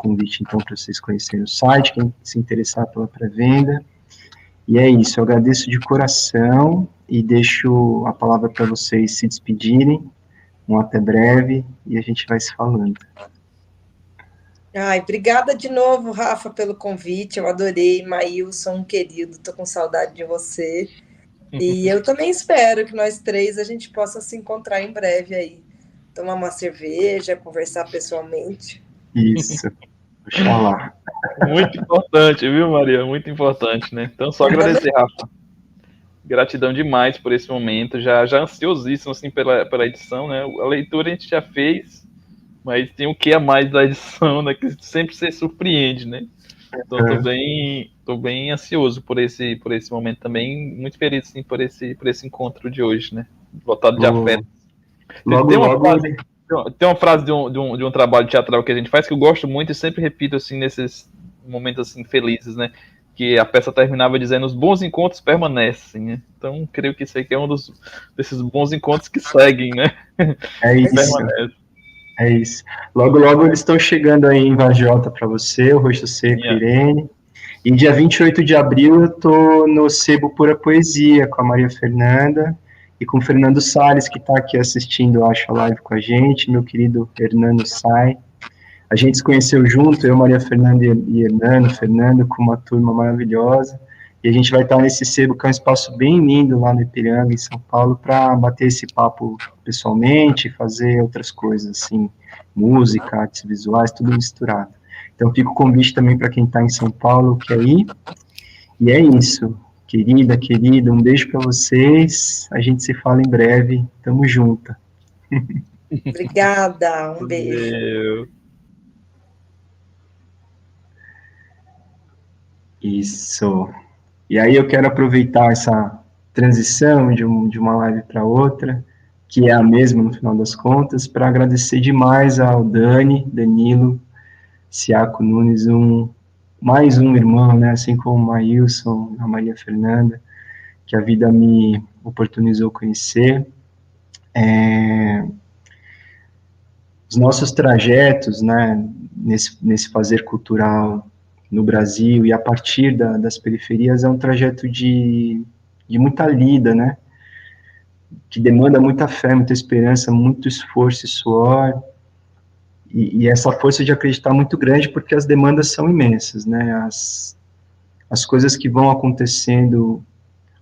convite, então, para vocês conhecerem o site, quem se interessar pela pré-venda. E é isso, eu agradeço de coração e deixo a palavra para vocês se despedirem. Um até breve e a gente vai se falando. Ai, obrigada de novo, Rafa, pelo convite. Eu adorei, Maílson, um querido, tô com saudade de você. E eu também espero que nós três a gente possa se encontrar em breve aí. Tomar uma cerveja, conversar pessoalmente. Isso, oxalá. Muito importante, viu, Maria? Muito importante, né? Então, só agradecer, Rafa. Gratidão demais por esse momento. Já ansiosíssimo, assim, pela edição, né? A leitura a gente já fez, mas tem o que a mais da edição, né? Que sempre se surpreende, né? Então, tô bem ansioso por esse momento também. Muito feliz, assim, por esse encontro de hoje, né? Lotado de afeto. Tem uma frase de um trabalho teatral que a gente faz que eu gosto muito e sempre repito, assim, nesses momentos, assim, felizes, né? Que a peça terminava dizendo: os bons encontros permanecem, né? Então, creio que isso aqui é um desses bons encontros que seguem, né? É isso. É isso. Logo, logo eles estão chegando aí em Varjota para você, o Rosto Seco, Irene. E dia 28 de abril eu tô no Sebo Pura Poesia com a Maria Fernanda e com o Fernando Salles, que está aqui assistindo, acho, a live com a gente, meu querido Hernando Sai. A gente se conheceu junto, eu, Maria Fernanda e Fernando, com uma turma maravilhosa. E a gente vai estar nesse sebo, que é um espaço bem lindo lá no Ipiranga, em São Paulo, para bater esse papo pessoalmente, fazer outras coisas, assim, música, artes visuais, tudo misturado. Então fica o convite também para quem está em São Paulo, quer ir. E é isso, querida, querido, um beijo para vocês. A gente se fala em breve. Tamo junto. Obrigada, um beijo. Isso. E aí eu quero aproveitar essa transição de uma live para outra, que é a mesma no final das contas, para agradecer demais ao Danilo Siaco Nunes, mais um irmão, né, assim como o Maílson, a Maria Fernanda, que a vida me oportunizou conhecer. Os nossos trajetos, né, nesse fazer cultural no Brasil e a partir das periferias é um trajeto de muita lida, né, que demanda muita fé, muita esperança, muito esforço e suor, e essa força de acreditar muito grande, porque as demandas são imensas, né, as coisas que vão acontecendo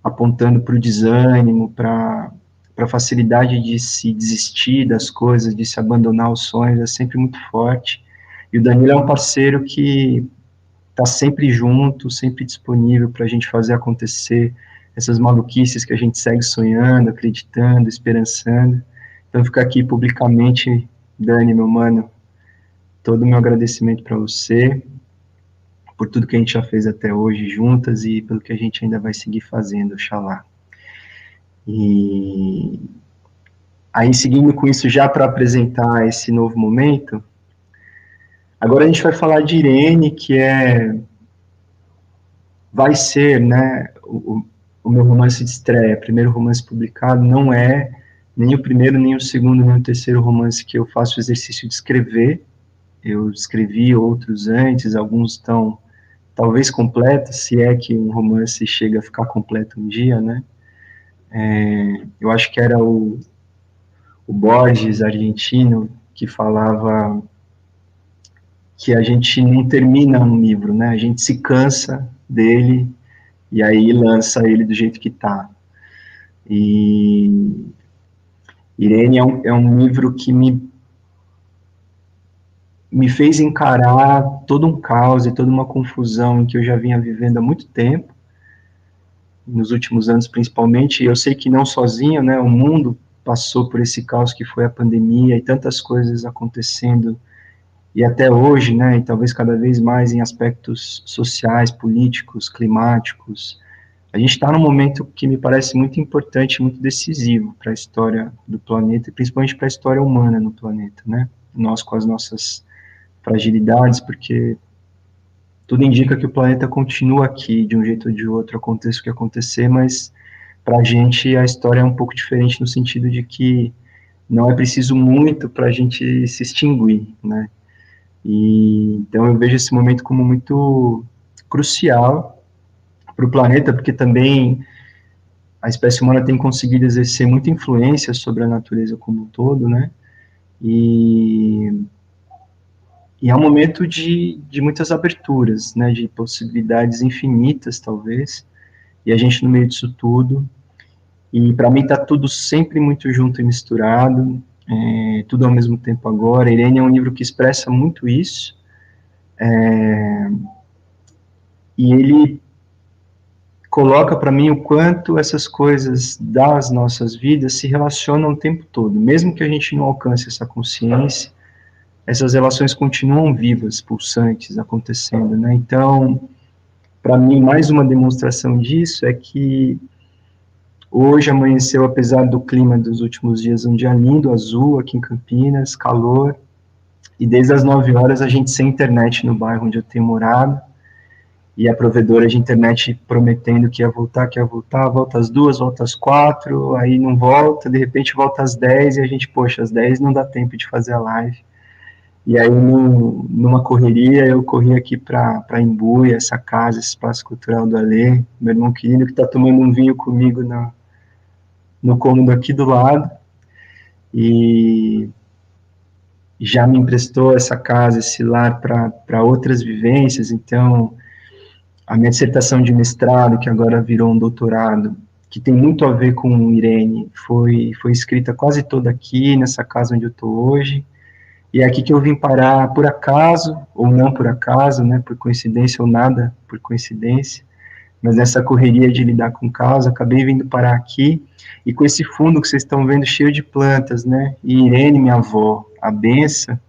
apontando para o desânimo, para a facilidade de se desistir das coisas, de se abandonar os sonhos, é sempre muito forte. E o Danilo é um parceiro que está sempre junto, sempre disponível para a gente fazer acontecer essas maluquices que a gente segue sonhando, acreditando, esperançando. Então, ficar aqui publicamente, Dani, meu mano, todo o meu agradecimento para você, por tudo que a gente já fez até hoje juntas e pelo que a gente ainda vai seguir fazendo, oxalá. E aí, seguindo com isso, já para apresentar esse novo momento, agora a gente vai falar de Irene, que vai ser, né, o meu romance de estreia, primeiro romance publicado, não é nem o primeiro, nem o segundo, nem o terceiro romance que eu faço o exercício de escrever. Eu escrevi outros antes, alguns estão talvez completos, se é que um romance chega a ficar completo um dia, né? Eu acho que era o Borges, argentino, que falava que a gente não termina um livro, né? A gente se cansa dele e aí lança ele do jeito que tá. E Irene é um livro que me fez encarar todo um caos e toda uma confusão em que eu já vinha vivendo há muito tempo, nos últimos anos principalmente, e eu sei que não sozinho, né? O mundo passou por esse caos que foi a pandemia e tantas coisas acontecendo, e até hoje, né, e talvez cada vez mais em aspectos sociais, políticos, climáticos. A gente está num momento que me parece muito importante, muito decisivo para a história do planeta, e principalmente para a história humana no planeta, né? Nós com as nossas fragilidades, porque tudo indica que o planeta continua aqui, de um jeito ou de outro, aconteça o que acontecer, mas para a gente a história é um pouco diferente no sentido de que não é preciso muito para a gente se extinguir, né? E então eu vejo esse momento como muito crucial para o planeta, porque também a espécie humana tem conseguido exercer muita influência sobre a natureza como um todo, né? E é um momento de muitas aberturas, né? De possibilidades infinitas, talvez. E a gente no meio disso tudo. E para mim está tudo sempre muito junto e misturado, tudo ao mesmo tempo agora. Irene é um livro que expressa muito isso. E ele coloca para mim o quanto essas coisas das nossas vidas se relacionam o tempo todo. Mesmo que a gente não alcance essa consciência, essas relações continuam vivas, pulsantes, acontecendo, né? Então, para mim, mais uma demonstração disso é que hoje amanheceu, apesar do clima dos últimos dias, um dia lindo, azul, aqui em Campinas, calor, e desde as 9 horas a gente sem internet no bairro onde eu tenho morado, e a provedora de internet prometendo que ia voltar, volta às 2, volta às 4, aí não volta, de repente volta às 10, e a gente, poxa, às 10 não dá tempo de fazer a live. E aí, numa correria, eu corri aqui para Embuia, essa casa, esse espaço cultural do Alê, meu irmão querido, que está tomando um vinho comigo no cômodo aqui do lado, e já me emprestou essa casa, esse lar para outras vivências. Então, a minha dissertação de mestrado, que agora virou um doutorado, que tem muito a ver com Irene, foi escrita quase toda aqui, nessa casa onde eu estou hoje, e é aqui que eu vim parar por acaso, ou não por acaso, né, por coincidência ou nada por coincidência, mas nessa correria de lidar com causa, acabei vindo parar aqui, e com esse fundo que vocês estão vendo cheio de plantas, né, e Irene, minha avó, a benção,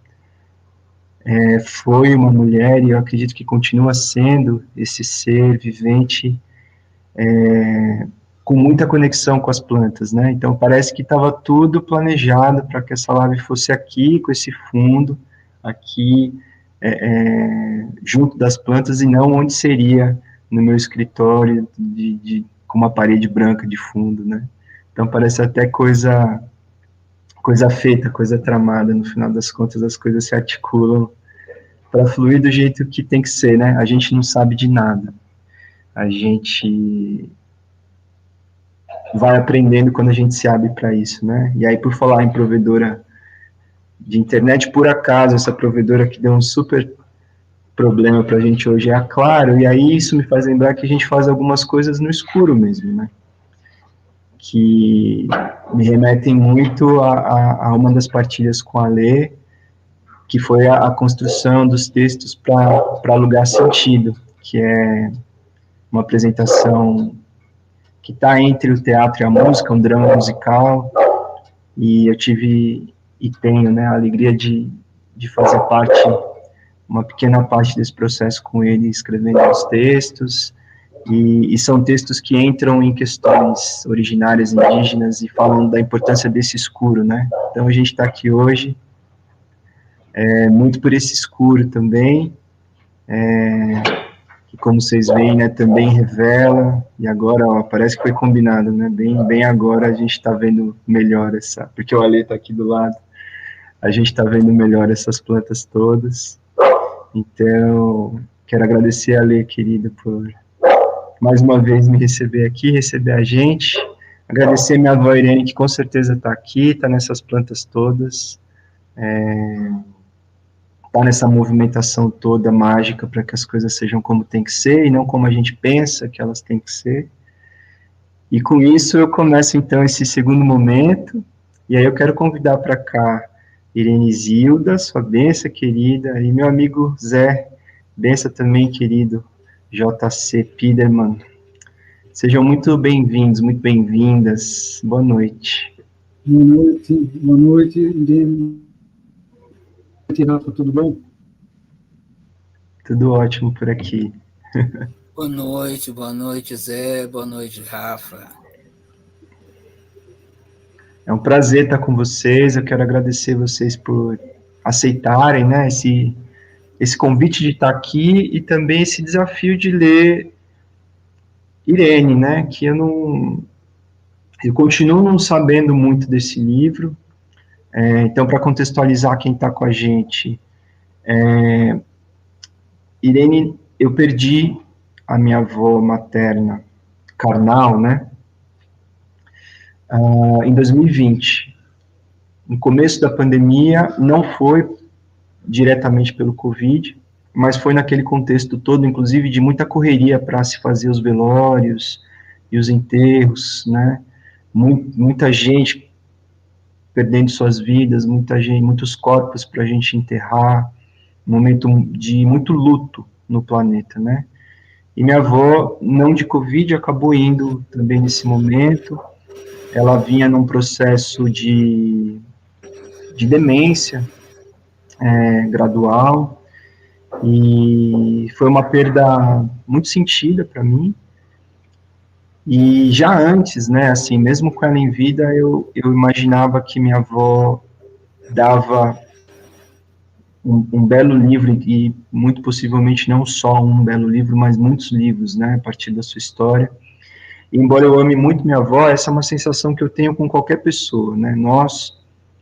foi uma mulher, e eu acredito que continua sendo esse ser vivente, com muita conexão com as plantas, né, então parece que estava tudo planejado para que essa live fosse aqui, com esse fundo, aqui, junto das plantas, e não onde seria no meu escritório, com uma parede branca de fundo, né, então parece até coisa feita, coisa tramada, no final das contas as coisas se articulam para fluir do jeito que tem que ser, né, a gente não sabe de nada, a gente vai aprendendo quando a gente se abre para isso, né, e aí por falar em provedora de internet, por acaso, essa provedora que deu um super problema para a gente hoje é a Claro, e aí isso me faz lembrar que a gente faz algumas coisas no escuro mesmo, né, que me remetem muito a uma das partilhas com a Lê, que foi a construção dos textos para Lugar Sentido, que é uma apresentação que está entre o teatro e a música, um drama musical, e eu tive e tenho, né, a alegria de fazer uma pequena parte desse processo com ele, escrevendo os textos, e são textos que entram em questões originárias, indígenas, e falam da importância desse escuro, né, então a gente está aqui hoje, muito por esse escuro também, que como vocês veem, né, também revela, e agora, ó, parece que foi combinado, né, bem agora a gente está vendo melhor porque o Ale está aqui do lado, a gente está vendo melhor essas plantas todas, então, quero agradecer a Ale, querida, por mais uma vez me receber aqui, receber a gente, agradecer minha avó Irene, que com certeza está aqui, está nessas plantas todas, está nessa movimentação toda mágica para que as coisas sejam como tem que ser, e não como a gente pensa que elas têm que ser, e com isso eu começo então esse segundo momento, e aí eu quero convidar para cá Irene Zilda, sua benção querida, e meu amigo Zé, benção também querido, JC Piderman. Sejam muito bem-vindos, muito bem-vindas. Boa noite. Boa noite, Irene. Rafa, tudo bom? Tudo ótimo por aqui. Boa noite, Zé, boa noite, Rafa. É um prazer estar com vocês, eu quero agradecer vocês por aceitarem, né, esse convite de estar aqui e também esse desafio de ler Irene, né, que eu continuo não sabendo muito desse livro, então para contextualizar quem está com a gente, Irene, eu perdi a minha avó materna carnal, né, em 2020. No começo da pandemia, não foi diretamente pelo Covid, mas foi naquele contexto todo, inclusive de muita correria para se fazer os velórios e os enterros, né, muita gente perdendo suas vidas, muita gente, muitos corpos para a gente enterrar, um momento de muito luto no planeta, né. E minha avó, não de Covid, acabou indo também nesse momento. Ela vinha num processo de demência gradual, e foi uma perda muito sentida para mim. E já antes, né, assim, mesmo com ela em vida, eu imaginava que minha avó dava um belo livro, e muito possivelmente não só um belo livro, mas muitos livros, né, a partir da sua história. E, embora eu ame muito minha avó, essa é uma sensação que eu tenho com qualquer pessoa, né, nós,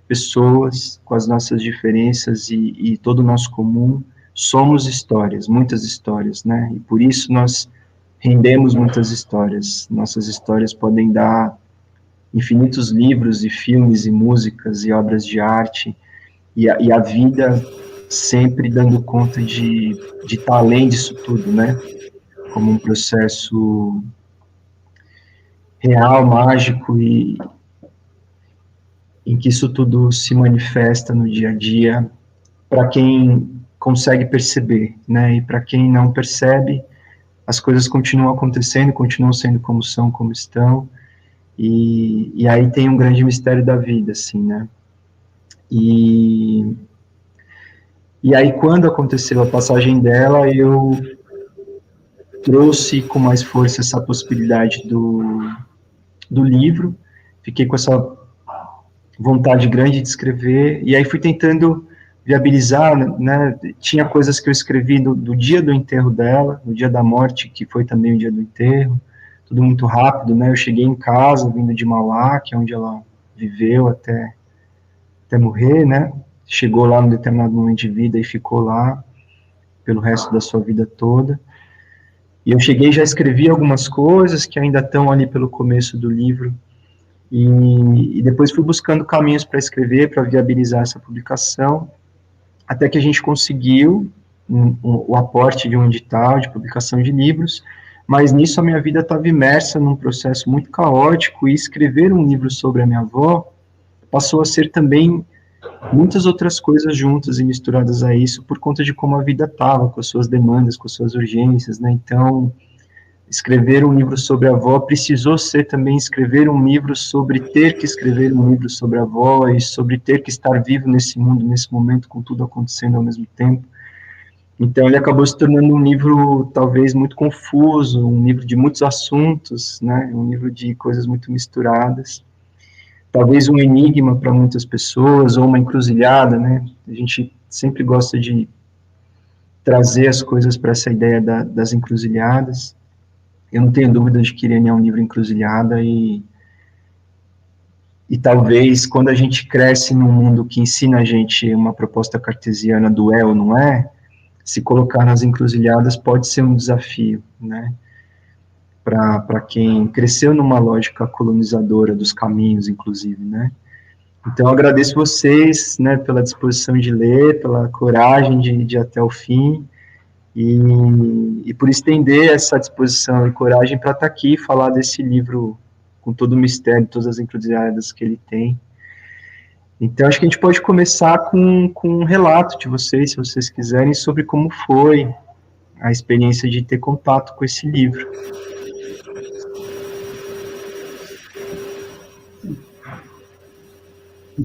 pessoas, com as nossas diferenças e todo o nosso comum, somos histórias, muitas histórias, né, e por isso nós rendemos muitas histórias. Nossas histórias podem dar infinitos livros e filmes e músicas e obras de arte, e a vida sempre dando conta de estar além disso tudo, né? Como um processo real, mágico, e em que isso tudo se manifesta no dia a dia para quem consegue perceber, né? E para quem não percebe, as coisas continuam acontecendo, continuam sendo como são, como estão, e aí tem um grande mistério da vida, assim, né? E aí, quando aconteceu a passagem dela, eu trouxe com mais força essa possibilidade do livro, fiquei com essa vontade grande de escrever, e aí fui tentando viabilizar, né, tinha coisas que eu escrevi do dia do enterro dela, no dia da morte, que foi também o dia do enterro, tudo muito rápido, né, eu cheguei em casa, vindo de Mauá, que é onde ela viveu até morrer, né, chegou lá num determinado momento de vida e ficou lá pelo resto da sua vida toda, e eu cheguei, já escrevi algumas coisas que ainda estão ali pelo começo do livro, e depois fui buscando caminhos para escrever, para viabilizar essa publicação, até que a gente conseguiu o aporte de um edital de publicação de livros, mas nisso a minha vida estava imersa num processo muito caótico, e escrever um livro sobre a minha avó passou a ser também muitas outras coisas juntas e misturadas a isso, por conta de como a vida estava, com as suas demandas, com as suas urgências, né, então escrever um livro sobre a avó precisou ser também escrever um livro sobre ter que escrever um livro sobre a avó, e sobre ter que estar vivo nesse mundo, nesse momento, com tudo acontecendo ao mesmo tempo. Então ele acabou se tornando um livro talvez muito confuso, um livro de muitos assuntos, né, um livro de coisas muito misturadas, talvez um enigma para muitas pessoas, ou uma encruzilhada, né, a gente sempre gosta de trazer as coisas para essa ideia das encruzilhadas. Eu não tenho dúvida de que Irene é um livro encruzilhada, e talvez quando a gente cresce num mundo que ensina a gente uma proposta cartesiana do é ou não é, se colocar nas encruzilhadas pode ser um desafio, né, para quem cresceu numa lógica colonizadora dos caminhos, inclusive, né. Então eu agradeço vocês, né, pela disposição de ler, pela coragem de ir até o fim, e por estender essa disposição e coragem para estar aqui e falar desse livro com todo o mistério, todas as encruzilhadas que ele tem. Então, acho que a gente pode começar com um relato de vocês, se vocês quiserem, sobre como foi a experiência de ter contato com esse livro.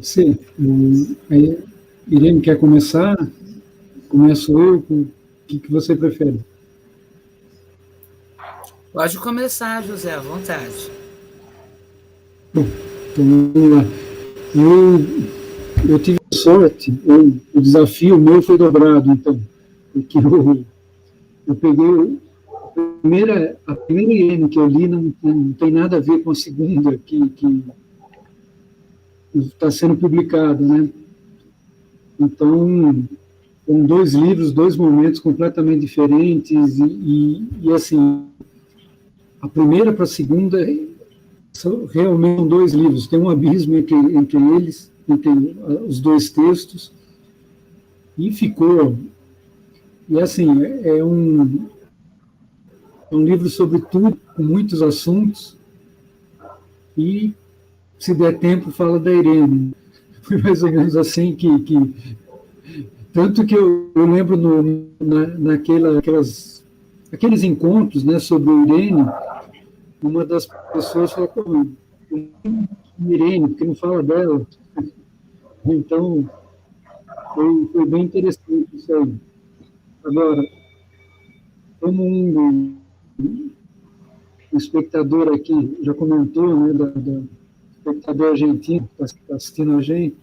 Sim. Irene, quer começar? Começo eu? O que você prefere? Pode começar, José, à vontade. Bom, então vamos lá. Eu tive sorte, o desafio meu foi dobrado, então, porque eu peguei a primeira Irene que eu li, não tem nada a ver com a segunda que está sendo publicada, né? Então, São 2 livros, 2 momentos completamente diferentes, e assim, a primeira para a segunda são realmente 2 livros, tem um abismo entre eles, entre os 2 textos, e ficou, e assim, é um livro sobre tudo, com muitos assuntos, e, se der tempo, fala da Irene. Foi mais ou menos assim tanto que eu lembro aqueles encontros, né, sobre o Irene, uma das pessoas falou, Irene, porque não fala dela. Então, foi bem interessante isso aí. Agora, como um espectador aqui já comentou, né, da espectador argentino que está assistindo a gente,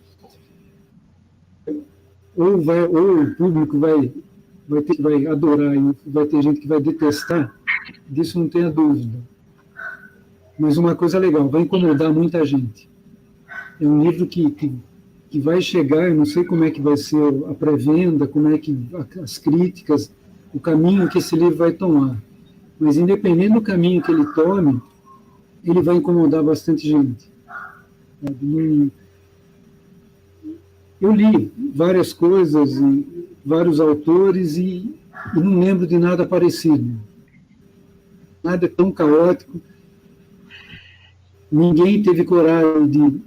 ou o público vai adorar e vai ter gente que vai detestar, disso não tenha dúvida. Mas uma coisa legal, vai incomodar muita gente. É um livro que vai chegar, eu não sei como é que vai ser a pré-venda, como é que as críticas, o caminho que esse livro vai tomar. Mas, independente do caminho que ele tome, ele vai incomodar bastante gente. Eu li várias coisas, e vários autores, e não lembro de nada parecido. Nada tão caótico. Ninguém teve coragem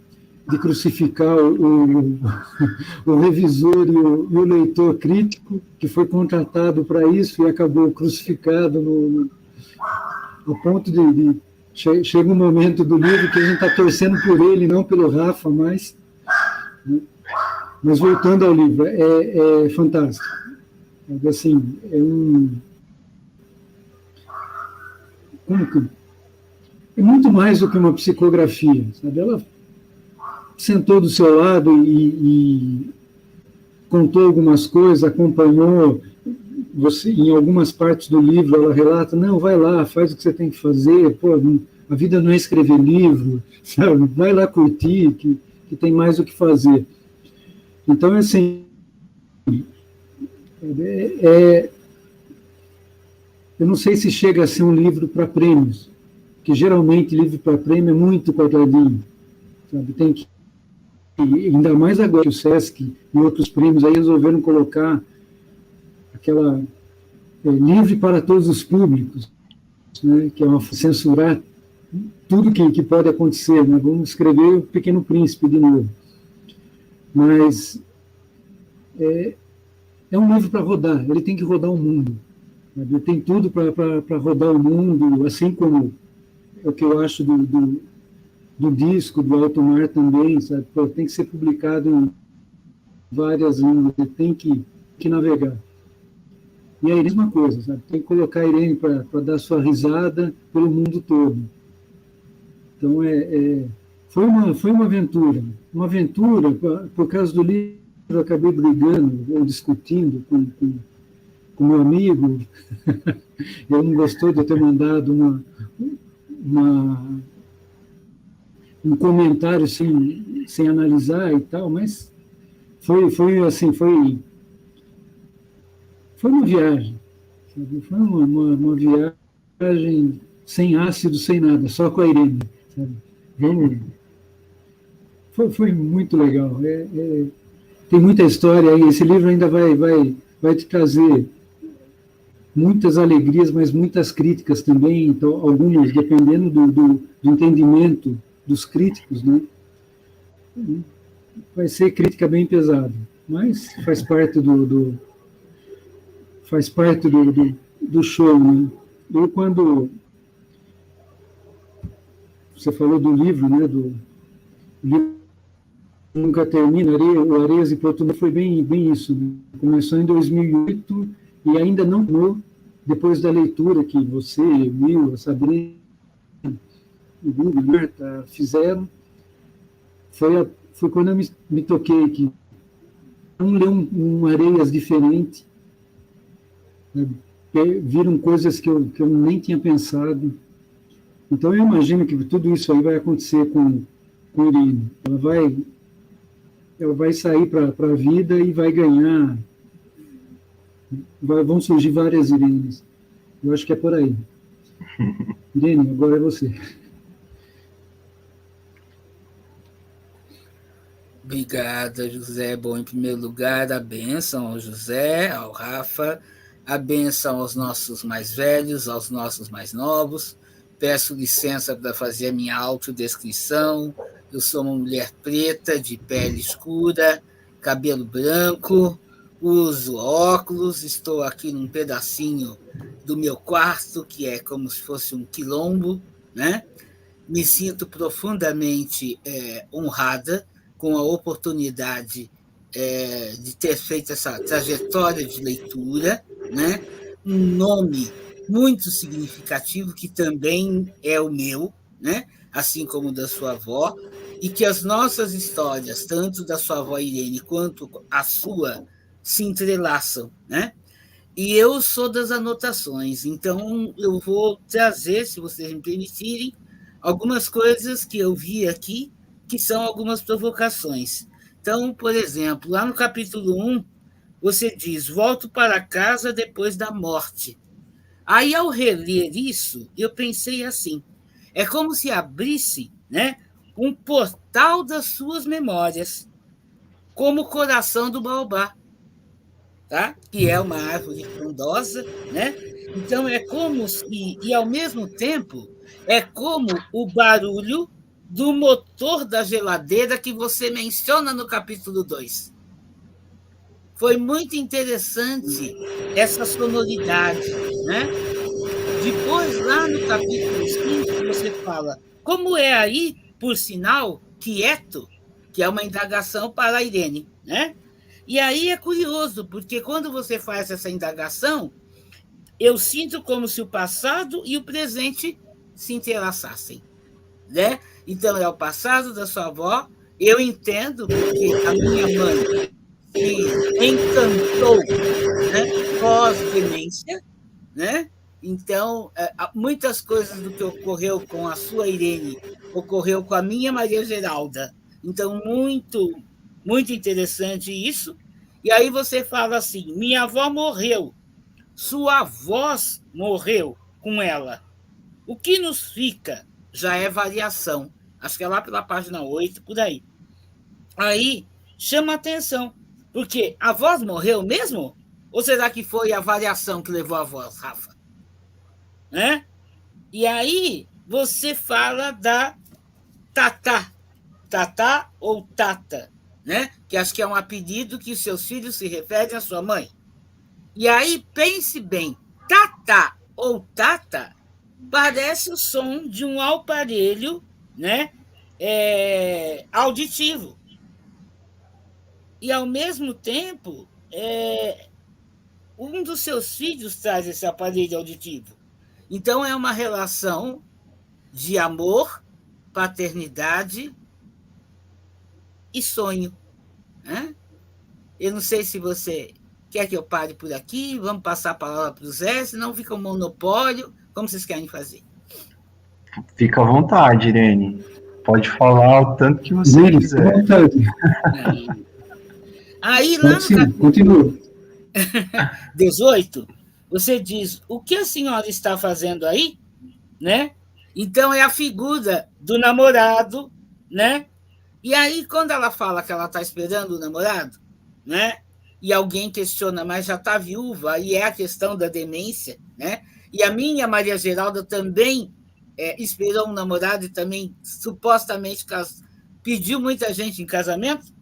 de crucificar o revisor e o leitor crítico, que foi contratado para isso e acabou crucificado ao ponto de chega um momento do livro que a gente está torcendo por ele, não pelo Rafa, mais. Né? Mas voltando ao livro, é fantástico. Assim, é muito mais do que uma psicografia, sabe? Ela sentou do seu lado e contou algumas coisas, acompanhou você em algumas partes do livro. Ela relata, não, vai lá, faz o que você tem que fazer, pô, a vida não é escrever livro, sabe? Vai lá curtir, que tem mais o que fazer. Então, assim, eu não sei se chega a ser um livro para prêmios, que geralmente livro para prêmio é muito quadradinho, sabe? Tem que, ainda mais agora que o Sesc e outros prêmios aí resolveram colocar aquela livre para todos os públicos, né? Que é censurar tudo que pode acontecer, né? Vamos escrever O Pequeno Príncipe de novo. Mas é um livro para rodar, ele tem que rodar o mundo. Sabe? Ele tem tudo para rodar o mundo, assim como é o que eu acho do disco, do Alto Mar também, sabe? Pô, tem que ser publicado em várias línguas, ele tem que navegar. E é a mesma coisa, sabe? Tem que colocar a Irene para dar sua risada pelo mundo todo. Então, foi uma aventura. Uma aventura, por causa do livro, eu acabei brigando ou discutindo com meu amigo. Ele não gostou de eu ter mandado um comentário sem analisar e tal, mas foi assim, foi uma viagem, sabe? Foi uma viagem sem ácido, sem nada, só com a Irene, sabe? Foi muito legal. Tem muita história aí, esse livro ainda vai te trazer muitas alegrias, mas muitas críticas também, então, algumas dependendo do entendimento dos críticos, né? Vai ser crítica bem pesada, mas faz parte do show, né? Eu, quando você falou do livro, né, do livro Nunca Termina, o Areias e Porto foi bem isso, né? Começou em 2008 e ainda não terminou, depois da leitura que você, Will, a Sabrina, o Google, a Marta fizeram, foi quando eu me toquei que ler um Areias diferente, né? Viram coisas que eu nem tinha pensado. Então, eu imagino que tudo isso aí vai acontecer com Irene. Ela vai sair para a vida e vai ganhar vão surgir várias Irenes. Eu acho que é por aí. Irene, agora é você. Obrigada, José. Bom, em primeiro lugar, a bênção ao José, ao Rafa, a bênção aos nossos mais velhos, aos nossos mais novos. Peço licença para fazer a minha autodescrição. Eu sou uma mulher preta, de pele escura, cabelo branco, uso óculos, estou aqui num pedacinho do meu quarto, que é como se fosse um quilombo, né? Me sinto profundamente honrada com a oportunidade de ter feito essa trajetória de leitura, né? Um nome muito significativo, que também é o meu, né? Assim como da sua avó, e que as nossas histórias, tanto da sua avó Irene quanto a sua, se entrelaçam, né? E eu sou das anotações, então eu vou trazer, se vocês me permitirem, algumas coisas que eu vi aqui, que são algumas provocações. Então, por exemplo, lá no capítulo 1, você diz: volto para casa depois da morte. Aí, ao reler isso, eu pensei assim: é como se abrisse, né, um portal das suas memórias, como o coração do baobá, tá? Que é uma árvore frondosa, né? Então, é como se, e ao mesmo tempo, é como o barulho do motor da geladeira que você menciona no capítulo 2. Foi muito interessante essa sonoridade, né? Depois, lá no capítulo 5, você fala como é aí, por sinal, quieto, que é uma indagação para a Irene, né? E aí é curioso, porque quando você faz essa indagação, eu sinto como se o passado e o presente se entrelaçassem, né? Então, é o passado da sua avó, eu entendo, porque a minha mãe se encantou, né, pós-demência, né? Então, muitas coisas do que ocorreu com a sua Irene ocorreu com a minha Maria Geralda. Então, muito, muito interessante isso. E aí você fala assim: minha avó morreu, sua avó morreu com ela. O que nos fica já é variação. Acho que é lá pela página 8, por aí. Aí chama a atenção, porque a voz morreu mesmo? Ou será que foi a variação que levou a voz, Rafa? Né? E aí você fala da Tatá. Tatá ou Tata, né? Que acho que é um apelido que os seus filhos se referem à sua mãe. E aí pense bem, Tatá ou Tata parece o som de um aparelho, né, auditivo. E, ao mesmo tempo, um dos seus filhos traz esse aparelho auditivo. Então, é uma relação de amor, paternidade e sonho, né? Eu não sei se você quer que eu pare por aqui, vamos passar a palavra para o Zé, senão fica um monopólio. Como vocês querem fazer? Fica à vontade, Irene. Pode falar o tanto que você quiser. Fica à vontade. Aí, lá no capítulo 18, você diz: o que a senhora está fazendo aí? Né? Então, é a figura do namorado, né? E aí, quando ela fala que ela está esperando o namorado, né? E alguém questiona, mas já está viúva, e é a questão da demência, né? E a minha Maria Geralda também esperou um namorado e também supostamente pediu muita gente em casamento.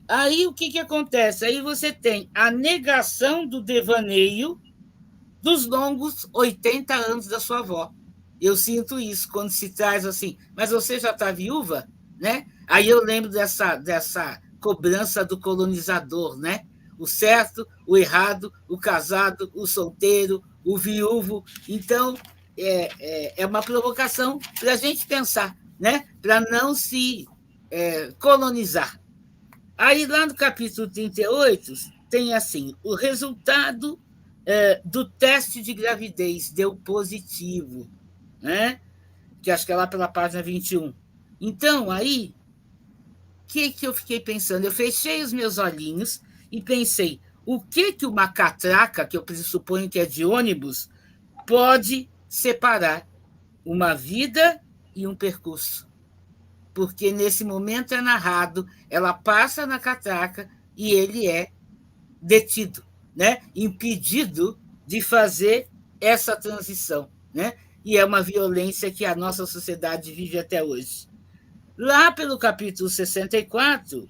Aí o que acontece? Aí você tem a negação do devaneio dos longos 80 anos da sua avó. Eu sinto isso quando se traz assim, mas você já está viúva, né? Aí eu lembro dessa cobrança do colonizador, né? O certo, o errado, o casado, o solteiro, o viúvo. Então, é uma provocação para a gente pensar, né? Para não se colonizar. Aí, lá no capítulo 38, tem assim: o resultado do teste de gravidez deu positivo, né? Que acho que é lá pela página 21. Então, aí, o que eu fiquei pensando? Eu fechei os meus olhinhos e pensei: o que uma catraca, que eu pressuponho que é de ônibus, pode separar uma vida e um percurso. Porque nesse momento é narrado, ela passa na catraca e ele é detido, né? Impedido de fazer essa transição, né? E é uma violência que a nossa sociedade vive até hoje. Lá pelo capítulo 64,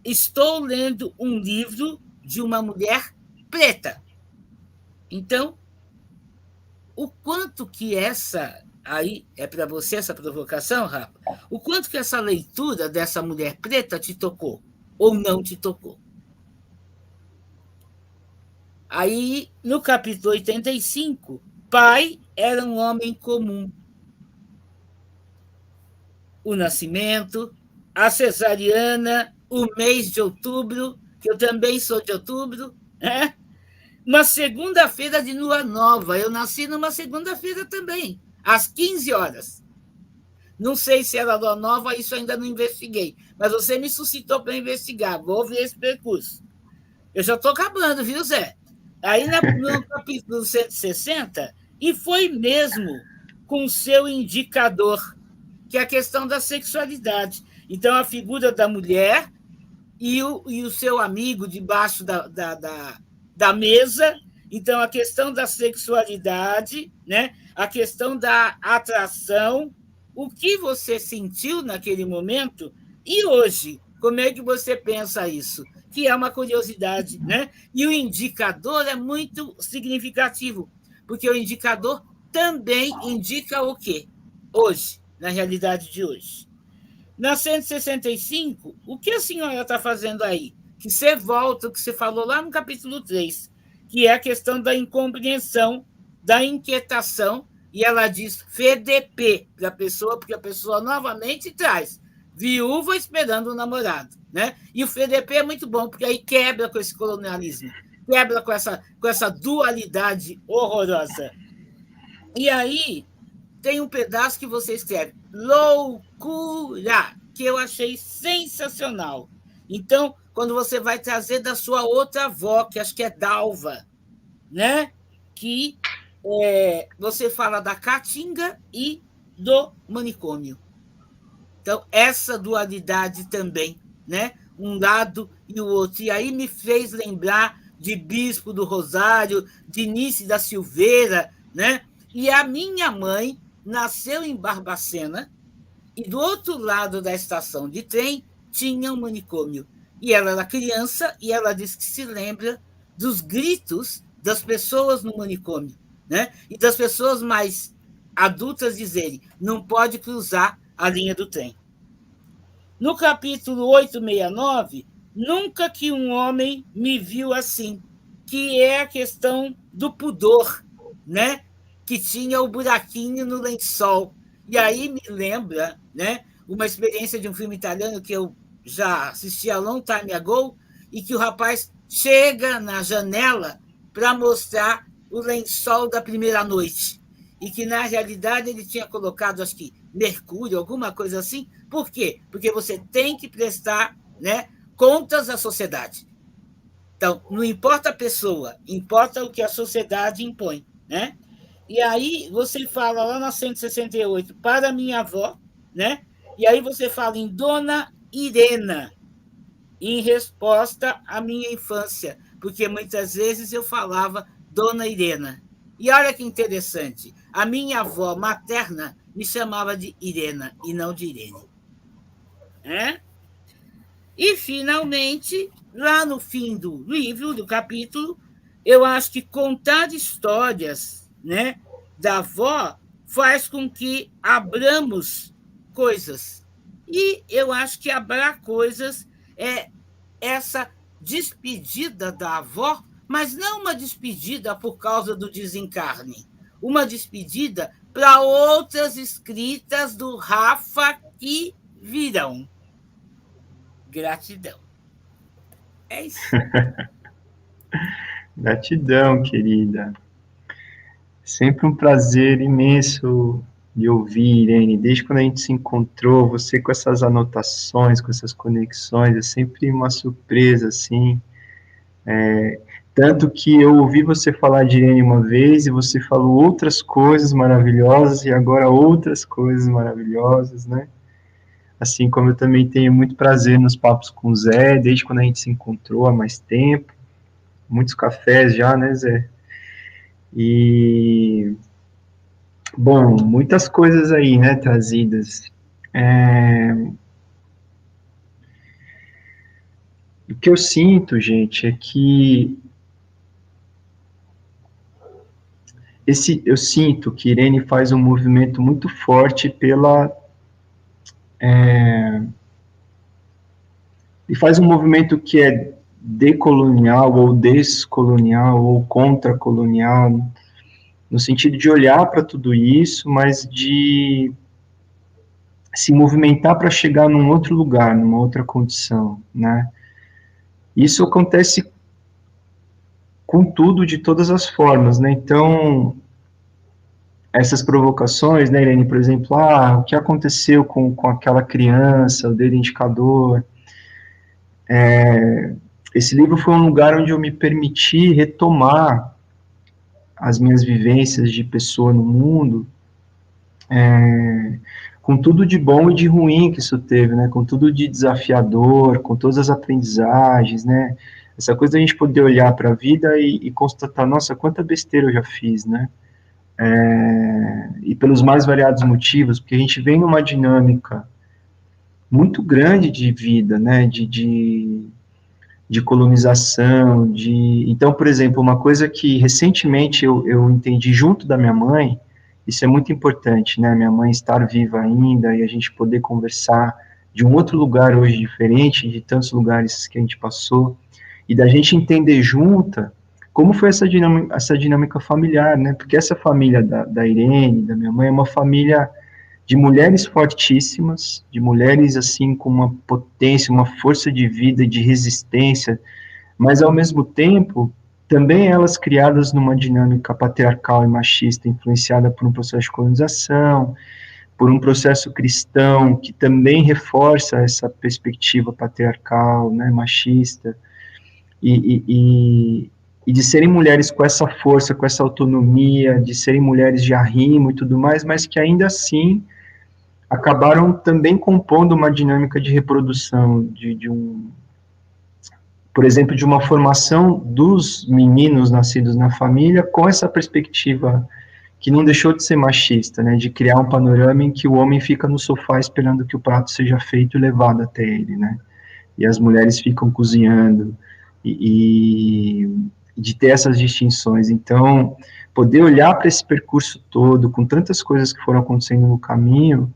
estou lendo um livro de uma mulher preta. Então, o quanto que essa... Aí é para você essa provocação, Rafa? O quanto que essa leitura dessa mulher preta te tocou ou não te tocou? Aí, no capítulo 85, pai era um homem comum. O nascimento, a cesariana, o mês de outubro, que eu também sou de outubro, né? Uma segunda-feira de lua nova. Eu nasci numa segunda-feira também, às 15 horas. Não sei se era lua nova, isso ainda não investiguei, mas você me suscitou para investigar. Vou ver esse percurso. Eu já estou acabando, viu, Zé? Aí, no capítulo 160, e foi mesmo com o seu indicador, que é a questão da sexualidade. Então, a figura da mulher e o seu amigo debaixo da mesa. Então, a questão da sexualidade, né? A questão da atração, o que você sentiu naquele momento e hoje, como é que você pensa isso? Que é uma curiosidade, né? E o indicador é muito significativo, porque o indicador também indica o quê? Hoje, na realidade de hoje. Na 165, o que a senhora está fazendo aí? Que você volta, o que você falou lá no capítulo 3, que é a questão da incompreensão, da inquietação, e ela diz FDP para a pessoa, porque a pessoa novamente traz viúva esperando o namorado, né? E o FDP é muito bom, porque aí quebra com esse colonialismo, quebra com essa dualidade horrorosa. E aí tem um pedaço que você escreve, loucura, que eu achei sensacional. Então, quando você vai trazer da sua outra avó, que acho que é Dalva, né? Que você fala da Caatinga e do manicômio. Então, essa dualidade também, né? Um lado e o outro. E aí me fez lembrar de Bispo do Rosário, de Nice da Silveira, né? E a minha mãe nasceu em Barbacena e do outro lado da estação de trem tinha um manicômio. E ela era criança e ela disse que se lembra dos gritos das pessoas no manicômio, né? E das pessoas mais adultas dizerem, não pode cruzar a linha do trem. No capítulo 869, nunca que um homem me viu assim, que é a questão do pudor, né? Que tinha o buraquinho no lençol. E aí me lembra, né, uma experiência de um filme italiano que eu já assisti a long time ago, e que o rapaz chega na janela para mostrar o lençol da primeira noite. E que, na realidade, ele tinha colocado, acho que, mercúrio, alguma coisa assim. Por quê? Porque você tem que prestar, né, contas à sociedade. Então, não importa a pessoa, importa o que a sociedade impõe, né? E aí você fala lá na 168, para minha avó, né? E aí você fala em Dona Irena, em resposta à minha infância, porque muitas vezes eu falava Dona Irena. E olha que interessante, a minha avó materna me chamava de Irena e não de Irene. E, finalmente, lá no fim do livro, do capítulo, eu acho que contar histórias, né, da avó faz com que abramos coisas. E eu acho que abrir coisas é essa despedida da avó, mas não uma despedida por causa do desencarne, uma despedida para outras escritas do Rafa que virão. Gratidão. É isso. Gratidão, querida. Sempre um prazer imenso de ouvir, Irene. Desde quando a gente se encontrou, você com essas anotações, com essas conexões, é sempre uma surpresa, assim. Tanto que eu ouvi você falar de Irene uma vez, e você falou outras coisas maravilhosas, e agora outras coisas maravilhosas, né? Assim como eu também tenho muito prazer nos papos com o Zé, desde quando a gente se encontrou há mais tempo, muitos cafés já, né, Zé? E, bom, muitas coisas aí, né, trazidas. O que eu sinto, gente, é que eu sinto que Irene faz um movimento muito forte e faz um movimento que é decolonial ou descolonial ou contracolonial, no sentido de olhar para tudo isso, mas de se movimentar para chegar num outro lugar, numa outra condição, né? Isso acontece com tudo, de todas as formas, né? Então, essas provocações, né, Irene, por exemplo, o que aconteceu com aquela criança, o dedo indicador, esse livro foi um lugar onde eu me permiti retomar as minhas vivências de pessoa no mundo, com tudo de bom e de ruim que isso teve, né, com tudo de desafiador, com todas as aprendizagens, né, essa coisa da gente poder olhar para a vida e constatar, nossa, quanta besteira eu já fiz, né, e pelos mais variados motivos, porque a gente vem numa dinâmica muito grande de vida, né, de colonização, então, por exemplo, uma coisa que recentemente eu entendi junto da minha mãe, isso é muito importante, né, minha mãe estar viva ainda e a gente poder conversar de um outro lugar hoje diferente, de tantos lugares que a gente passou, e da gente entender junta como foi essa dinâmica familiar, né, porque essa família da Irene, da minha mãe, é uma família de mulheres fortíssimas, de mulheres assim com uma potência, uma força de vida, de resistência, mas ao mesmo tempo também elas criadas numa dinâmica patriarcal e machista, influenciada por um processo de colonização, por um processo cristão que também reforça essa perspectiva patriarcal, né, machista, e de serem mulheres com essa força, com essa autonomia, de serem mulheres de arrimo e tudo mais, mas que ainda assim acabaram também compondo uma dinâmica de reprodução, por exemplo, de uma formação dos meninos nascidos na família com essa perspectiva que não deixou de ser machista, né, de criar um panorama em que o homem fica no sofá esperando que o prato seja feito e levado até ele, né, e as mulheres ficam cozinhando, e de ter essas distinções. Então, poder olhar para esse percurso todo, com tantas coisas que foram acontecendo no caminho,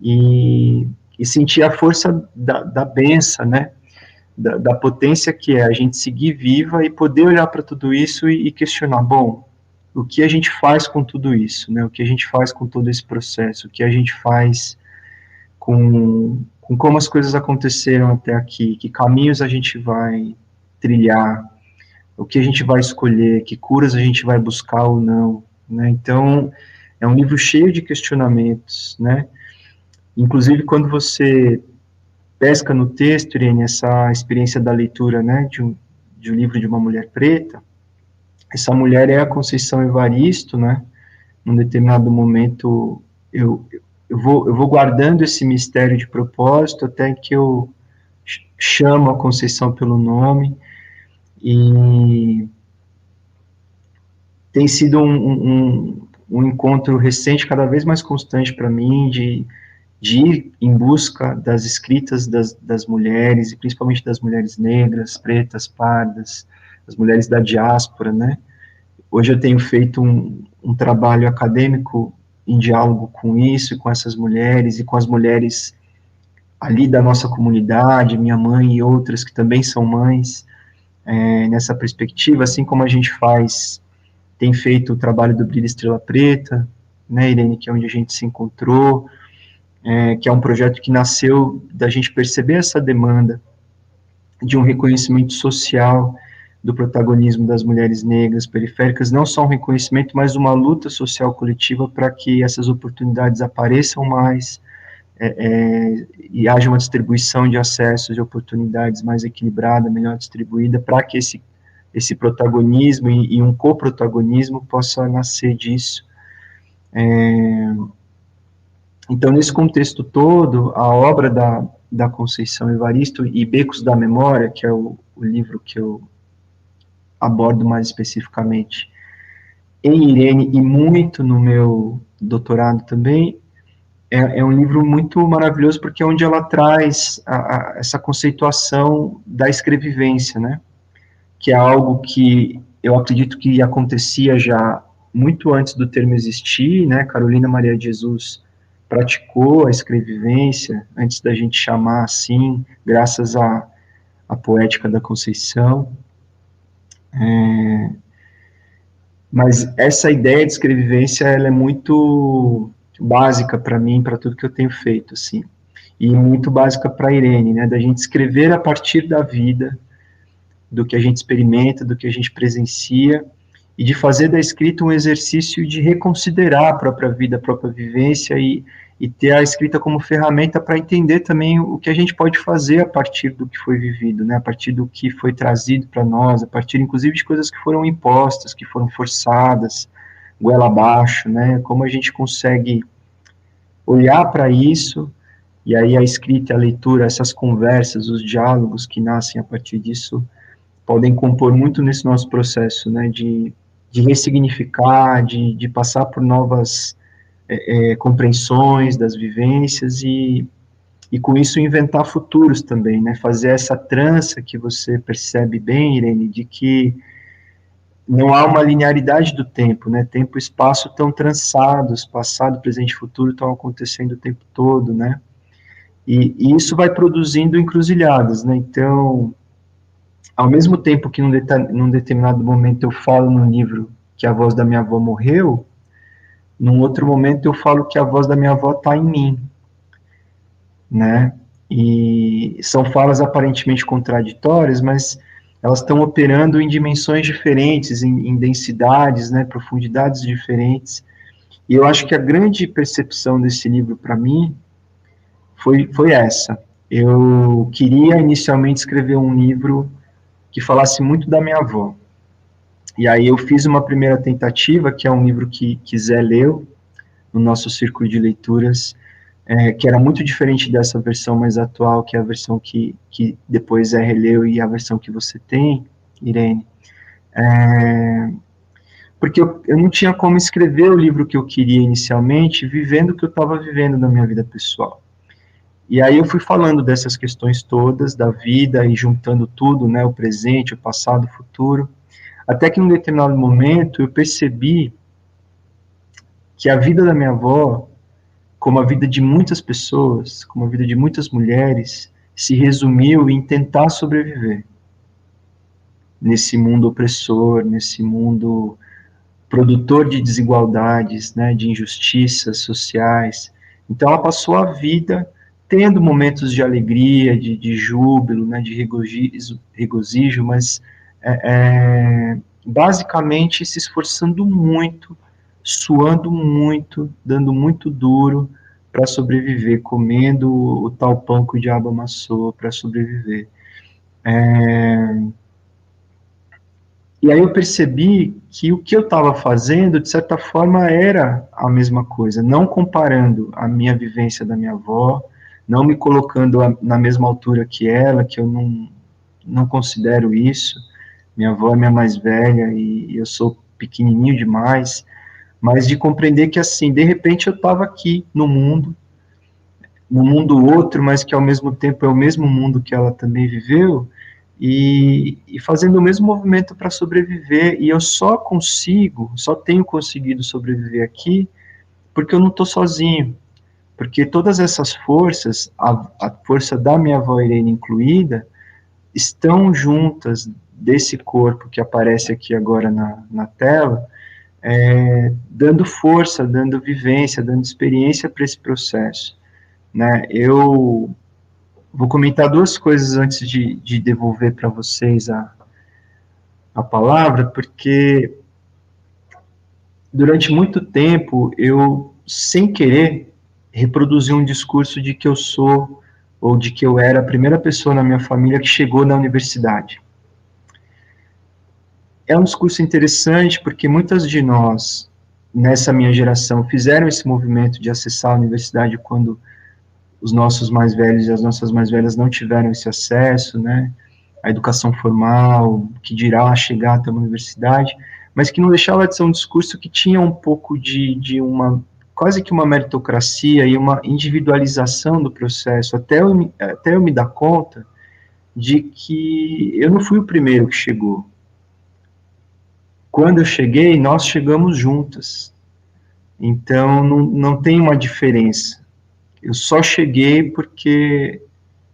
e sentir a força da benção, né, da potência que é a gente seguir viva e poder olhar para tudo isso e questionar, bom, o que a gente faz com tudo isso, né, o que a gente faz com todo esse processo, o que a gente faz com como as coisas aconteceram até aqui, que caminhos a gente vai trilhar, o que a gente vai escolher, que curas a gente vai buscar ou não, né, então é um livro cheio de questionamentos, né, inclusive quando você pesca no texto, Irene, essa experiência da leitura, né, de um livro de uma mulher preta, essa mulher é a Conceição Evaristo, né, num determinado momento eu vou guardando esse mistério de propósito até que eu chamo a Conceição pelo nome, e tem sido um encontro recente, cada vez mais constante para mim, de ir em busca das escritas das mulheres, e principalmente das mulheres negras, pretas, pardas, as mulheres da diáspora, né? Hoje eu tenho feito um trabalho acadêmico em diálogo com isso, e com essas mulheres, e com as mulheres ali da nossa comunidade, minha mãe e outras que também são mães, nessa perspectiva, assim como a gente tem feito o trabalho do Brilho Estrela Preta, né, Irene, que é onde a gente se encontrou, que é um projeto que nasceu da gente perceber essa demanda de um reconhecimento social do protagonismo das mulheres negras periféricas, não só um reconhecimento, mas uma luta social coletiva para que essas oportunidades apareçam mais, e haja uma distribuição de acessos e oportunidades mais equilibrada, melhor distribuída, para que esse protagonismo e um coprotagonismo possa nascer disso. Então, nesse contexto todo, a obra da Conceição Evaristo e Becos da Memória, que é o livro que eu abordo mais especificamente em Irene e muito no meu doutorado também, é um livro muito maravilhoso, porque é onde ela traz essa conceituação da escrevivência, né? Que é algo que eu acredito que acontecia já muito antes do termo existir, né? Carolina Maria de Jesus praticou a escrevivência antes da gente chamar assim, graças à poética da Conceição. Mas essa ideia de escrevivência, ela é muito básica para mim, para tudo que eu tenho feito, assim. E muito básica para a Irene, né? Da gente escrever a partir da vida, do que a gente experimenta, do que a gente presencia, e de fazer da escrita um exercício de reconsiderar a própria vida, a própria vivência, e ter a escrita como ferramenta para entender também o que a gente pode fazer a partir do que foi vivido, né, a partir do que foi trazido para nós, a partir, inclusive, de coisas que foram impostas, que foram forçadas, goela abaixo, né, como a gente consegue olhar para isso, e aí a escrita, a leitura, essas conversas, os diálogos que nascem a partir disso, podem compor muito nesse nosso processo, né, de ressignificar, de passar por novas compreensões das vivências e com isso inventar futuros também, né, fazer essa trança que você percebe bem, Irene, de que não há uma linearidade do tempo, né, tempo e espaço estão trançados, passado, presente e futuro estão acontecendo o tempo todo, né, e isso vai produzindo encruzilhadas, né, então, ao mesmo tempo que num determinado momento eu falo no livro que a voz da minha avó morreu, num outro momento eu falo que a voz da minha avó está em mim, né? E são falas aparentemente contraditórias, mas elas estão operando em dimensões diferentes, em densidades, né, profundidades diferentes. E eu acho que a grande percepção desse livro para mim foi essa. Eu queria inicialmente escrever um livro que falasse muito da minha avó. E aí eu fiz uma primeira tentativa, que é um livro que Zé leu no nosso círculo de leituras, que era muito diferente dessa versão mais atual, que é a versão que depois Zé releu e a versão que você tem, Irene. Porque eu não tinha como escrever o livro que eu queria inicialmente, vivendo o que eu estava vivendo na minha vida pessoal. E aí eu fui falando dessas questões todas, da vida, e juntando tudo, né, o presente, o passado, o futuro, até que em um determinado momento eu percebi que a vida da minha avó, como a vida de muitas pessoas, como a vida de muitas mulheres, se resumiu em tentar sobreviver nesse mundo opressor, nesse mundo produtor de desigualdades, né, de injustiças sociais. Então ela passou a vida tendo momentos de alegria, de júbilo, né, de regozijo, mas basicamente se esforçando muito, suando muito, dando muito duro para sobreviver, comendo o tal pão que o diabo amassou para sobreviver. E aí eu percebi que o que eu estava fazendo, de certa forma, era a mesma coisa, não comparando a minha vivência da minha avó, não me colocando na mesma altura que ela, que eu não considero isso. Minha avó é minha mais velha e eu sou pequenininho demais, mas de compreender que, assim, de repente eu estava aqui no mundo outro, mas que ao mesmo tempo é o mesmo mundo que ela também viveu, e fazendo o mesmo movimento para sobreviver, e eu só tenho conseguido sobreviver aqui, porque eu não estou sozinho, porque todas essas forças, a força da minha avó Irene incluída, estão juntas desse corpo que aparece aqui agora na tela, dando força, dando vivência, dando experiência para esse processo, né? Eu vou comentar duas coisas antes de devolver para vocês a palavra, porque durante muito tempo eu, sem querer, reproduzi um discurso de que eu sou, ou de que eu era a primeira pessoa na minha família que chegou na universidade. é um discurso interessante, porque muitas de nós, nessa minha geração, fizeram esse movimento de acessar a universidade quando os nossos mais velhos e as nossas mais velhas não tiveram esse acesso, né, a educação formal, que dirá chegar até uma universidade, mas que não deixava de ser um discurso que tinha um pouco de uma, quase que uma meritocracia e uma individualização do processo, até eu me dar conta de que eu não fui o primeiro que chegou. Quando eu cheguei, nós chegamos juntas. Então, não tem uma diferença. Eu só cheguei porque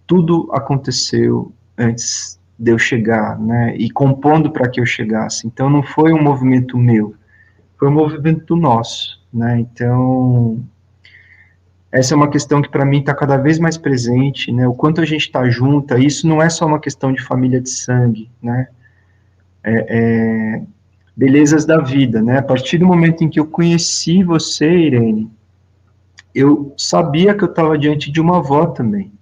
tudo aconteceu antes de eu chegar, né, e compondo para que eu chegasse. Então, não foi um movimento meu, foi um movimento nosso, né. Então, essa é uma questão que para mim está cada vez mais presente, né, o quanto a gente está junta. Isso não é só uma questão de família de sangue, né, belezas da vida, né, a partir do momento em que eu conheci você, Irene, eu sabia que eu estava diante de uma avó também,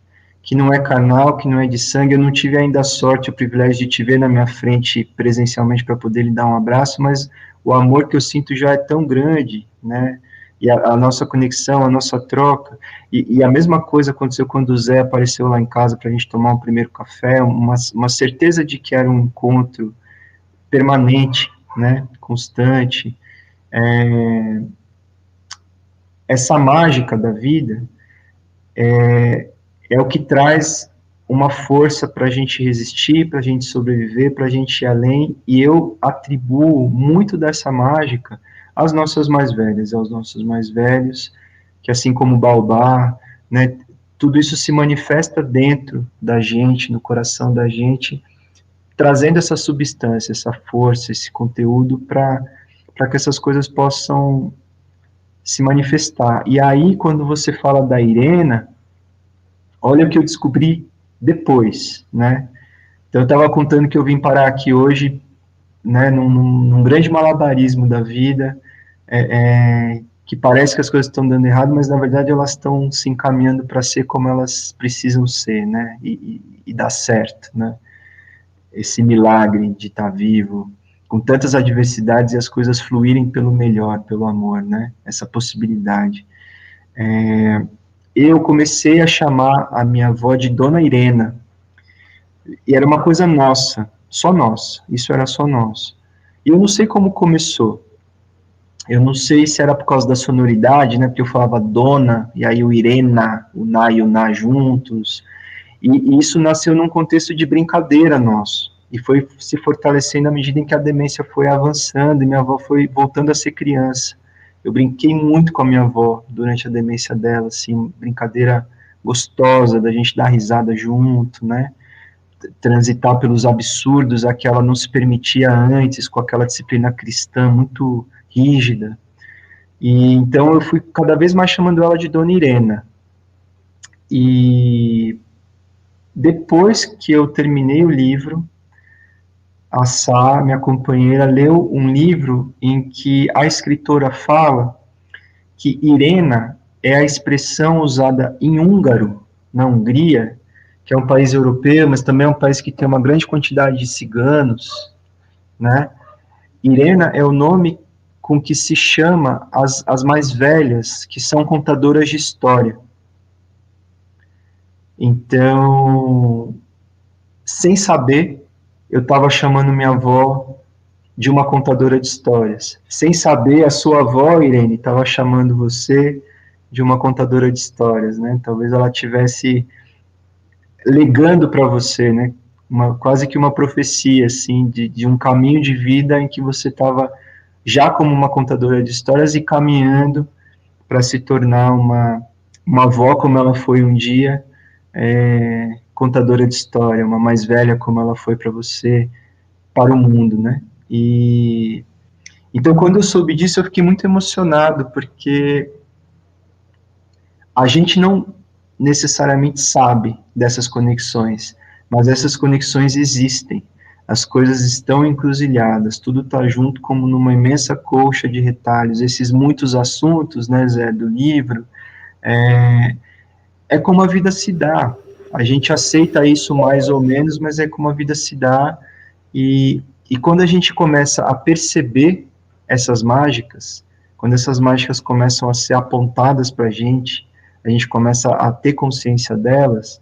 que não é carnal, que não é de sangue. Eu não tive ainda a sorte, o privilégio de te ver na minha frente presencialmente para poder lhe dar um abraço, mas o amor que eu sinto já é tão grande, né, e a nossa conexão, a nossa troca, e a mesma coisa aconteceu quando o Zé apareceu lá em casa para a gente tomar um primeiro café, uma certeza de que era um encontro permanente, né, constante. Essa mágica da vida é o que traz uma força para a gente resistir, para a gente sobreviver, para a gente ir além, e eu atribuo muito dessa mágica às nossas mais velhas, aos nossos mais velhos, que assim como o Baobá, né, tudo isso se manifesta dentro da gente, no coração da gente, trazendo essa substância, essa força, esse conteúdo para que essas coisas possam se manifestar. E aí, quando você fala da Irena, olha o que eu descobri depois, né? Então, eu estava contando que eu vim parar aqui hoje, né, num grande malabarismo da vida, que parece que as coisas estão dando errado, mas na verdade elas estão se encaminhando para ser como elas precisam ser, né? E dar certo, né? Esse milagre de estar vivo, com tantas adversidades e as coisas fluírem pelo melhor, pelo amor, né? Essa possibilidade. Eu comecei a chamar a minha avó de Dona Irena, e era uma coisa nossa, só nossa, isso era só nosso. E eu não sei como começou, eu não sei se era por causa da sonoridade, né, porque eu falava Dona, e aí o Irena, o Na e o Na juntos, e isso nasceu num contexto de brincadeira nosso, e foi se fortalecendo à medida em que a demência foi avançando, e minha avó foi voltando a ser criança. Eu brinquei muito com a minha avó durante a demência dela, assim, brincadeira gostosa, da gente dar risada junto, né, transitar pelos absurdos a que ela não se permitia antes, com aquela disciplina cristã muito rígida. E então eu fui cada vez mais chamando ela de Dona Irena. E depois que eu terminei o livro, a Sá, minha companheira, leu um livro em que a escritora fala que Irena é a expressão usada em húngaro, na Hungria, que é um país europeu, mas também é um país que tem uma grande quantidade de ciganos, né? Irena é o nome com que se chama as mais velhas, que são contadoras de história. Então, sem saber, eu estava chamando minha avó de uma contadora de histórias. Sem saber, a sua avó, Irene, estava chamando você de uma contadora de histórias, né? Talvez ela tivesse legando para você, né? Quase que uma profecia, assim, de um caminho de vida em que você estava já como uma contadora de histórias e caminhando para se tornar uma avó como ela foi um dia, contadora de história, uma mais velha como ela foi para você, para o mundo, né? E então, quando eu soube disso, eu fiquei muito emocionado, porque a gente não necessariamente sabe dessas conexões, mas essas conexões existem. As coisas estão encruzilhadas, tudo está junto como numa imensa colcha de retalhos. Esses muitos assuntos, né, Zé, do livro, é como a vida se dá. A gente aceita isso mais ou menos, mas é como a vida se dá, e E quando a gente começa a perceber essas mágicas, quando essas mágicas começam a ser apontadas para a gente começa a ter consciência delas,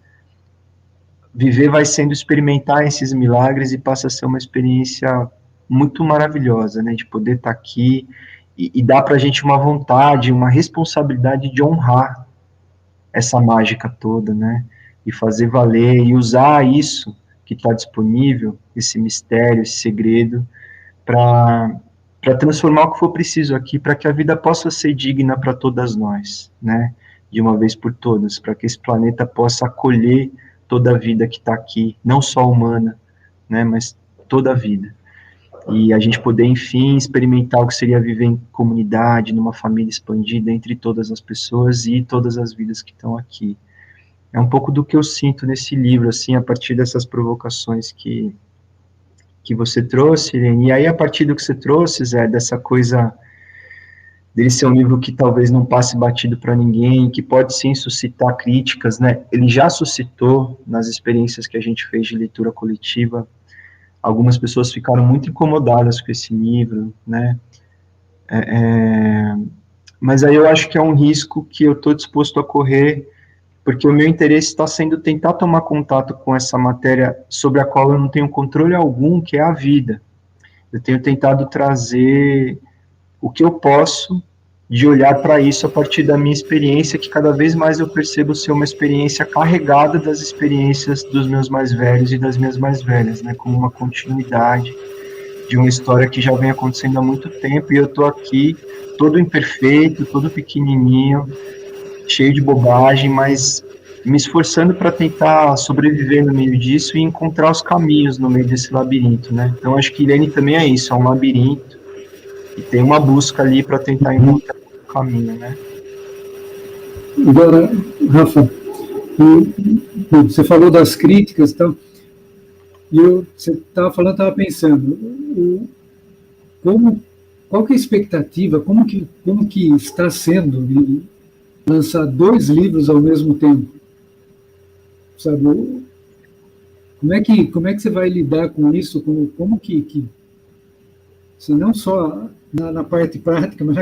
viver vai sendo experimentar esses milagres e passa a ser uma experiência muito maravilhosa, né, de poder estar aqui e dá para a gente uma vontade, uma responsabilidade de honrar essa mágica toda, né, e fazer valer e usar isso que está disponível, esse mistério, esse segredo, para transformar o que for preciso aqui, para que a vida possa ser digna para todas nós, né, de uma vez por todas, para que esse planeta possa acolher toda a vida que está aqui, não só humana, né, mas toda a vida. E a gente poder, enfim, experimentar o que seria viver em comunidade, numa família expandida entre todas as pessoas e todas as vidas que estão aqui. É um pouco do que eu sinto nesse livro, assim, a partir dessas provocações que você trouxe, Irene. E aí, a partir do que você trouxe, Zé, dessa coisa dele ser um livro que talvez não passe batido para ninguém, que pode sim suscitar críticas, né? Ele já suscitou nas experiências que a gente fez de leitura coletiva. Algumas pessoas ficaram muito incomodadas com esse livro, né? Mas aí eu acho que é um risco que eu estou disposto a correr, porque o meu interesse está sendo tentar tomar contato com essa matéria sobre a qual eu não tenho controle algum, que é a vida. Eu tenho tentado trazer o que eu posso de olhar para isso a partir da minha experiência, que cada vez mais eu percebo ser uma experiência carregada das experiências dos meus mais velhos e das minhas mais velhas, né, como uma continuidade de uma história que já vem acontecendo há muito tempo, e eu estou aqui todo imperfeito, todo pequenininho, cheio de bobagem, mas me esforçando para tentar sobreviver no meio disso e encontrar os caminhos no meio desse labirinto, né? Então acho que Irene também é isso, é um labirinto e tem uma busca ali para tentar encontrar o caminho, né? Agora, Rafa, você falou das críticas, então, e você estava falando, estava pensando, qual que é a expectativa, como que está sendo lançar 2 livros ao mesmo tempo, sabe? Como é que você vai lidar com isso? Como que se não só na parte prática, mas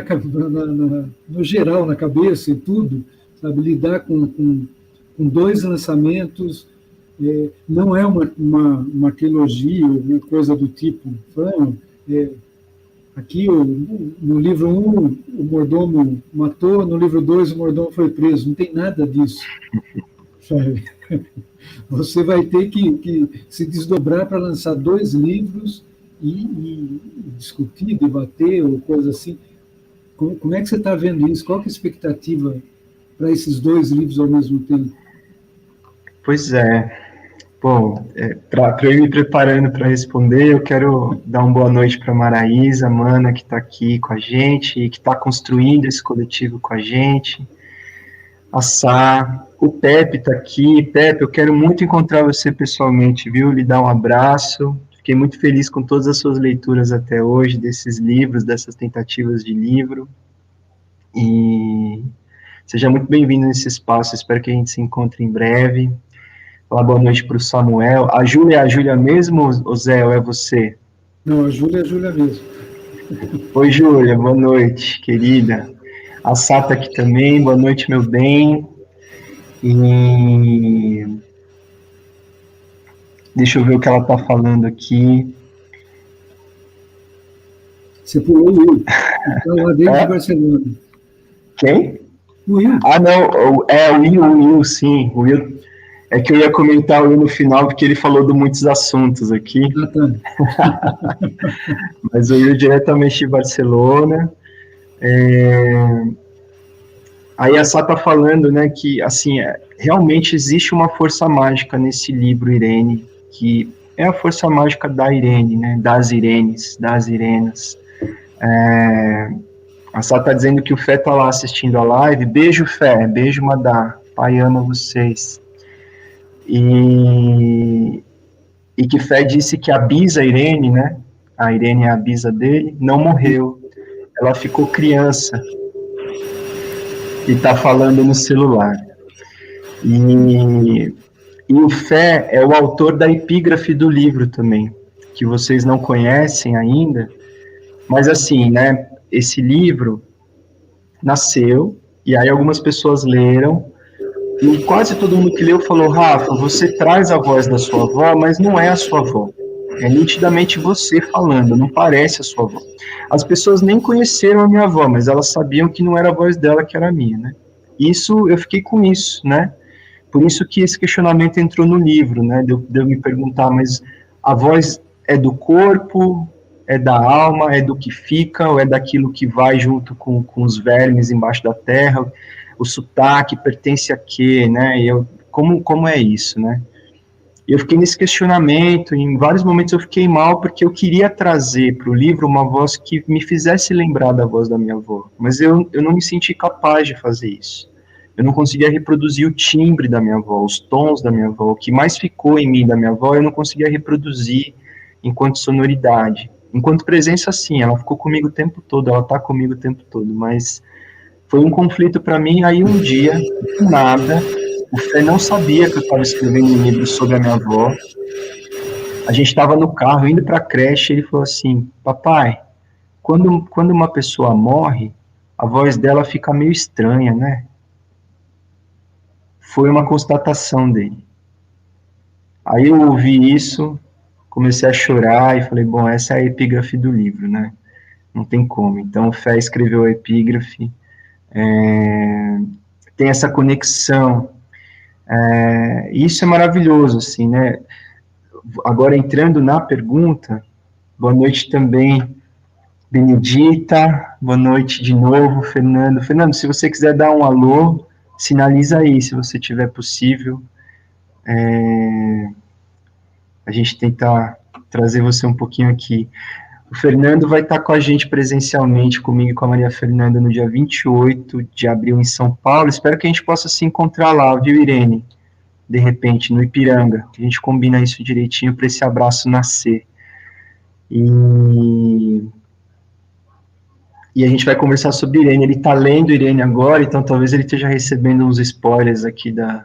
no geral, na cabeça e tudo, sabe? Lidar com 2 lançamentos, não é uma trilogia, uma coisa do tipo, aqui, no livro 1, o mordomo matou, no livro 2, o mordomo foi preso. Não tem nada disso. Sabe? Você vai ter que se desdobrar para lançar 2 livros e discutir, debater, ou coisa assim. Como é que você está vendo isso? Qual que é a expectativa para esses 2 livros ao mesmo tempo? Pois é. Bom, para eu ir me preparando para responder, eu quero dar uma boa noite para a Maraísa, Mana, que está aqui com a gente e que está construindo esse coletivo com a gente. A Sá, o Pepe está aqui. Pepe, eu quero muito encontrar você pessoalmente, viu? Lhe dar um abraço. Fiquei muito feliz com todas as suas leituras até hoje, desses livros, dessas tentativas de livro. E seja muito bem-vindo nesse espaço, espero que a gente se encontre em breve. Falar boa noite para o Samuel. A Júlia é a Júlia mesmo, ou Zé, ou é você? Não, a Júlia é a Júlia mesmo. Oi, Júlia, boa noite, querida. A Sata aqui também, boa noite, meu bem. E deixa eu ver o que ela está falando aqui. Você pulou o Will. Está lá dentro de Barcelona. Quem? O Will. Ah, não, o Will, sim. O Will. É que eu ia comentar o Will no final, porque ele falou de muitos assuntos aqui. Ah, tá. Mas o Will diretamente de Barcelona. Aí a Sá está falando, né, que assim, realmente existe uma força mágica nesse livro, Irene, que é a força mágica da Irene, né, das Irenes, das Irenas. A Sá está dizendo que o Fé está lá assistindo a live. Beijo, Fé, beijo, Madá. Pai ama vocês. E que Fé disse que a bisa Irene, né, a Irene é a bisa dele, não morreu. Ela ficou criança. E está falando no celular. E o Fé é o autor da epígrafe do livro também, que vocês não conhecem ainda, mas assim, né, esse livro nasceu, e aí algumas pessoas leram, e quase todo mundo que leu falou, Rafa, você traz a voz da sua avó, mas não é a sua avó. É nitidamente você falando, não parece a sua avó. As pessoas nem conheceram a minha avó, mas elas sabiam que não era a voz dela que era a minha, né? Isso, eu fiquei com isso, né? Por isso que esse questionamento entrou no livro, né? De eu me perguntar, mas a voz é do corpo, é da alma, é do que fica, ou é daquilo que vai junto com os vermes embaixo da terra? O sotaque pertence a quê, né? Como é isso, né? Eu fiquei nesse questionamento, em vários momentos eu fiquei mal, porque eu queria trazer para o livro uma voz que me fizesse lembrar da voz da minha avó, mas eu não me senti capaz de fazer isso. Eu não conseguia reproduzir o timbre da minha avó, os tons da minha avó, o que mais ficou em mim da minha avó, eu não conseguia reproduzir enquanto sonoridade. Enquanto presença, sim, ela ficou comigo o tempo todo, ela está comigo o tempo todo, mas foi um conflito para mim. Aí um dia, do nada, o Fé não sabia que eu estava escrevendo um livro sobre a minha avó. A gente estava no carro, indo para a creche, e ele falou assim, papai, quando uma pessoa morre, a voz dela fica meio estranha, né? Foi uma constatação dele. Aí eu ouvi isso, comecei a chorar e falei, bom, essa é a epígrafe do livro, né? Não tem como. Então o Fé escreveu a epígrafe, tem essa conexão, isso é maravilhoso, assim, né? Agora, entrando na pergunta, boa noite também, Benedita, boa noite de novo, Fernando. Fernando, se você quiser dar um alô, sinaliza aí, se você tiver possível. A gente tenta trazer você um pouquinho aqui. O Fernando vai estar com a gente presencialmente, comigo e com a Maria Fernanda, no dia 28 de abril em São Paulo. Espero que a gente possa se encontrar lá, viu, Irene? De repente, no Ipiranga. A gente combina isso direitinho para esse abraço nascer. E a gente vai conversar sobre Irene. Ele está lendo Irene agora, então talvez ele esteja recebendo uns spoilers aqui da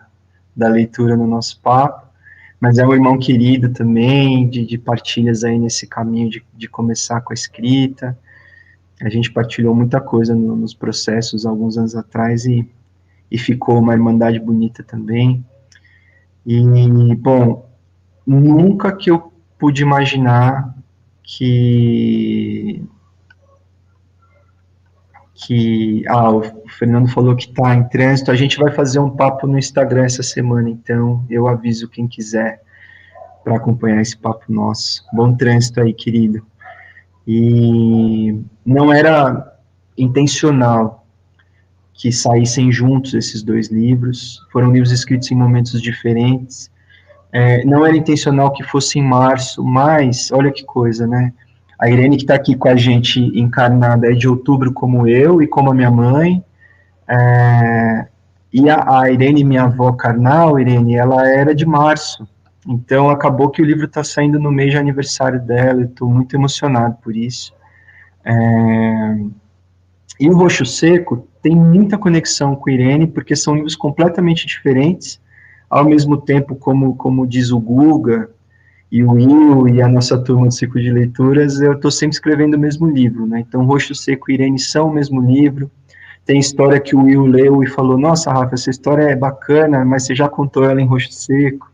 leitura no nosso papo. Mas é um irmão querido também, de partilhas aí nesse caminho de começar com a escrita. A gente partilhou muita coisa nos processos alguns anos atrás e ficou uma irmandade bonita também. E, bom, nunca que eu pude imaginar que o Fernando falou que está em trânsito. A gente vai fazer um papo no Instagram essa semana, então eu aviso quem quiser para acompanhar esse papo nosso. Bom trânsito aí, querido. E não era intencional que saíssem juntos esses dois livros, foram livros escritos em momentos diferentes, não era intencional que fosse em março, mas, olha que coisa, né? A Irene, que está aqui com a gente encarnada, é de outubro como eu e como a minha mãe, e a Irene, minha avó carnal, Irene, ela era de março, então acabou que o livro está saindo no mês de aniversário dela, eu estou muito emocionado por isso. E o Roxo Seco tem muita conexão com Irene, porque são livros completamente diferentes, ao mesmo tempo, como diz o Guga, e o Will, e a nossa turma do Ciclo de Leituras, eu estou sempre escrevendo o mesmo livro, né? Então, Roxo Seco e Irene são o mesmo livro. Tem história que o Will leu e falou, nossa, Rafa, essa história é bacana, mas você já contou ela em Roxo Seco.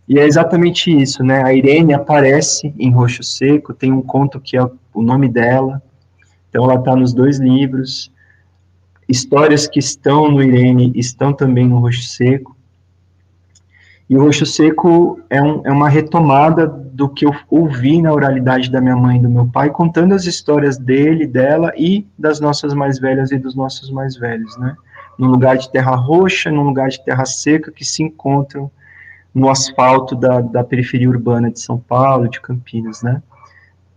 E é exatamente isso, né? A Irene aparece em Roxo Seco, tem um conto que é o nome dela, então ela está nos dois livros. Histórias que estão no Irene estão também no Roxo Seco. E o Roxo Seco é uma retomada do que eu ouvi na oralidade da minha mãe e do meu pai, contando as histórias dele, dela e das nossas mais velhas e dos nossos mais velhos, né? Num lugar de terra roxa, num lugar de terra seca, que se encontram no asfalto da periferia urbana de São Paulo, de Campinas, né?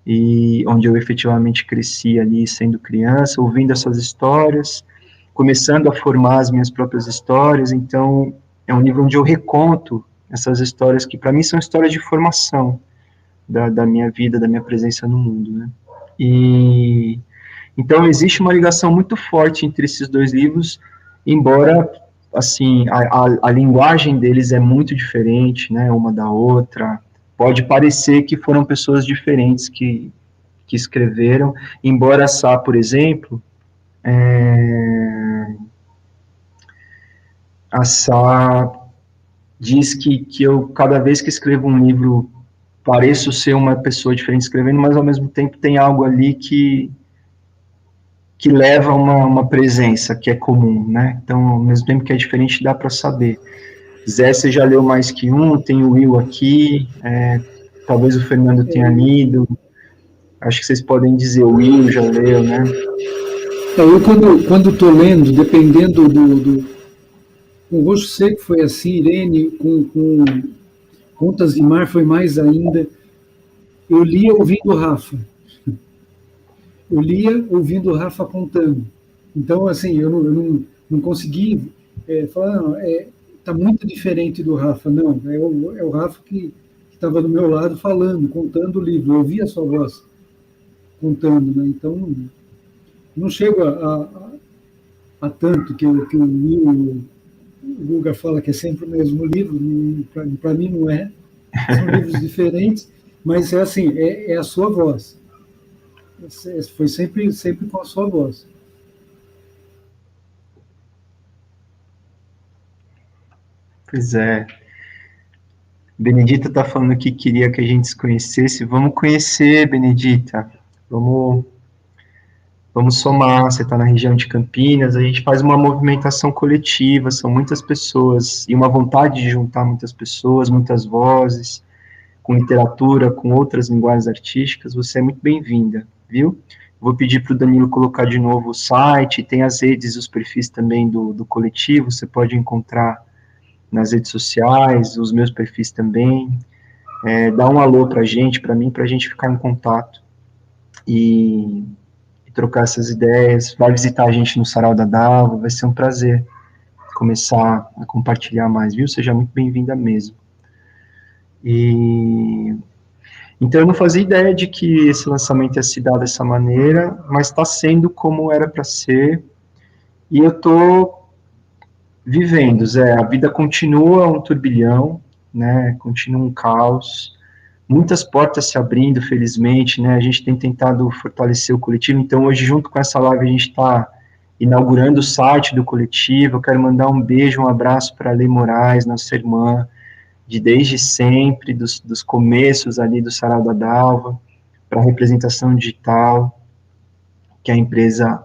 E onde eu efetivamente cresci ali, sendo criança, ouvindo essas histórias, começando a formar as minhas próprias histórias. Então, é um livro onde eu reconto essas histórias que, para mim, são histórias de formação da minha vida, da minha presença no mundo, né? E então existe uma ligação muito forte entre esses dois livros, embora, assim, a linguagem deles é muito diferente, né, uma da outra, pode parecer que foram pessoas diferentes que escreveram, embora a Sá, por exemplo, a Sá diz que eu, cada vez que escrevo um livro, pareço ser uma pessoa diferente escrevendo, mas ao mesmo tempo tem algo ali que leva uma presença que é comum, né? Então, ao mesmo tempo que é diferente, dá para saber. Zé, você já leu mais que um, tem o Will aqui, talvez o Fernando tenha lido, acho que vocês podem dizer, o Will já leu, né? Eu, quando estou lendo, dependendo com o Roxo Seco foi assim, Irene, com Contas de Mar foi mais ainda, eu lia ouvindo o Rafa. Eu lia ouvindo o Rafa contando. Então, assim, eu não consegui falar, está muito diferente do Rafa. Não, é o Rafa que estava do meu lado falando, contando o livro. Eu ouvi a sua voz contando, né? Então, não chego a tanto que o Guga fala que é sempre o mesmo livro. Para mim não é. São livros diferentes, mas é assim, é a sua voz. Foi sempre com a sua voz. Pois é. Benedita está falando que queria que a gente se conhecesse. Vamos conhecer, Benedita. Vamos somar. Você está na região de Campinas. A gente faz uma movimentação coletiva. São muitas pessoas e uma vontade de juntar muitas pessoas, muitas vozes, com literatura, com outras linguagens artísticas. Você é muito bem-vinda, viu? Vou pedir para o Danilo colocar de novo o site, tem as redes, os perfis também do coletivo, você pode encontrar nas redes sociais, os meus perfis também. Dá um alô para a gente, para mim, para a gente ficar em contato e trocar essas ideias. Vai visitar a gente no Sarau da Dalva, vai ser um prazer começar a compartilhar mais, viu? Seja muito bem-vinda mesmo. Então, eu não fazia ideia de que esse lançamento ia se dar dessa maneira, mas está sendo como era para ser, e eu estou vivendo, Zé. A vida continua um turbilhão, né? Continua um caos, muitas portas se abrindo, felizmente, né? A gente tem tentado fortalecer o coletivo, então hoje, junto com essa live, a gente está inaugurando o site do coletivo. Eu quero mandar um beijo, um abraço para a Lei Moraes, nossa irmã, desde sempre, dos começos ali do Sarau da Dalva, para a representação digital, que a empresa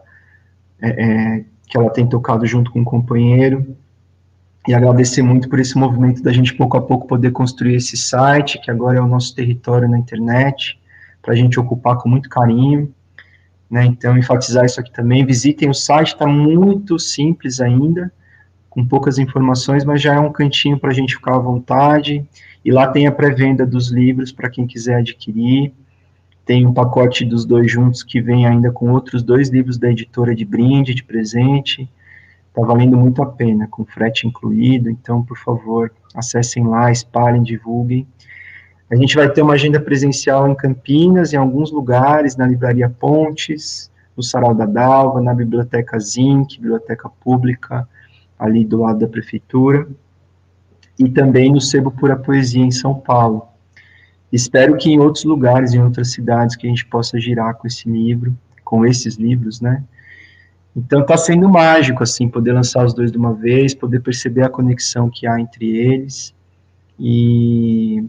que ela tem tocado junto com o companheiro, e agradecer muito por esse movimento da gente, pouco a pouco, poder construir esse site, que agora é o nosso território na internet, para a gente ocupar com muito carinho, né? Então, enfatizar isso aqui também. Visitem o site, está muito simples ainda, com poucas informações, mas já é um cantinho para a gente ficar à vontade, e lá tem a pré-venda dos livros para quem quiser adquirir, tem um pacote dos dois juntos que vem ainda com outros 2 livros da editora de brinde, de presente, está valendo muito a pena, com frete incluído. Então, por favor, acessem lá, espalhem, divulguem. A gente vai ter uma agenda presencial em Campinas, em alguns lugares, na Livraria Pontes, no Sarau da Dalva, na Biblioteca Zinc, Biblioteca Pública, ali do lado da prefeitura, e também no Sebo Pura Poesia, em São Paulo. Espero que em outros lugares, em outras cidades, que a gente possa girar com esse livro, com esses livros, né? Então está sendo mágico, assim, poder lançar os 2 de uma vez, poder perceber a conexão que há entre eles, e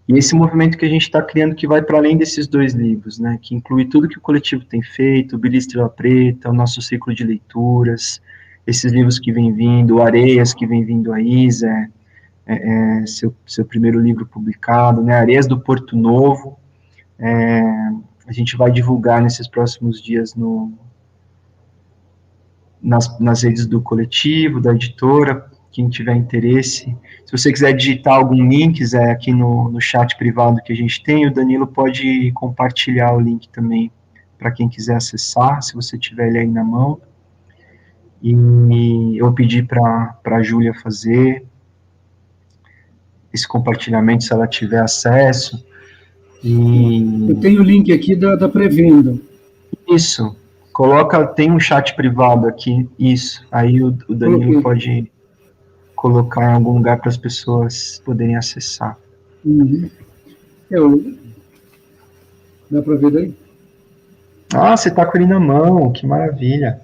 esse movimento que a gente está criando, que vai para além desses 2 livros, né? Que inclui tudo que o coletivo tem feito, o Billy Estrela Preta, o nosso ciclo de leituras, esses livros que vem vindo, o Areias, que vem vindo aí, Zé, seu primeiro livro publicado, né, Areias do Porto Novo, a gente vai divulgar nesses próximos dias nas redes do coletivo, da editora, quem tiver interesse. Se você quiser digitar algum link, Zé, aqui no chat privado que a gente tem, o Danilo pode compartilhar o link também para quem quiser acessar, se você tiver ele aí na mão. E eu pedi para a Júlia fazer esse compartilhamento, se ela tiver acesso. Eu tenho o link aqui da pré-venda. Isso, tem um chat privado aqui, isso, aí o Danilo pode colocar em algum lugar para as pessoas poderem acessar. Uhum. Dá para ver daí? Ah, você está com ele na mão, que maravilha.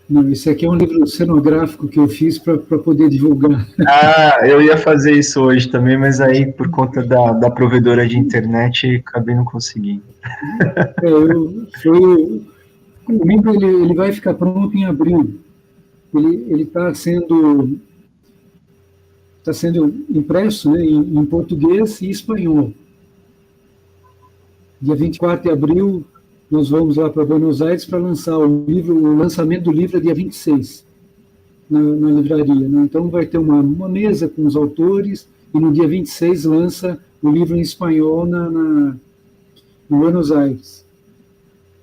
Não, esse aqui é um livro cenográfico que eu fiz para poder divulgar. Ah, eu ia fazer isso hoje também, mas aí por conta da provedora de internet acabei não conseguindo. O livro ele vai ficar pronto em abril. Ele está sendo impresso, né, em português e espanhol. Dia 24 de abril, nós vamos lá para Buenos Aires para lançar o livro. O lançamento do livro é dia 26, na livraria. Né? Então, vai ter uma mesa com os autores, e no dia 26 lança o livro em espanhol em Buenos Aires.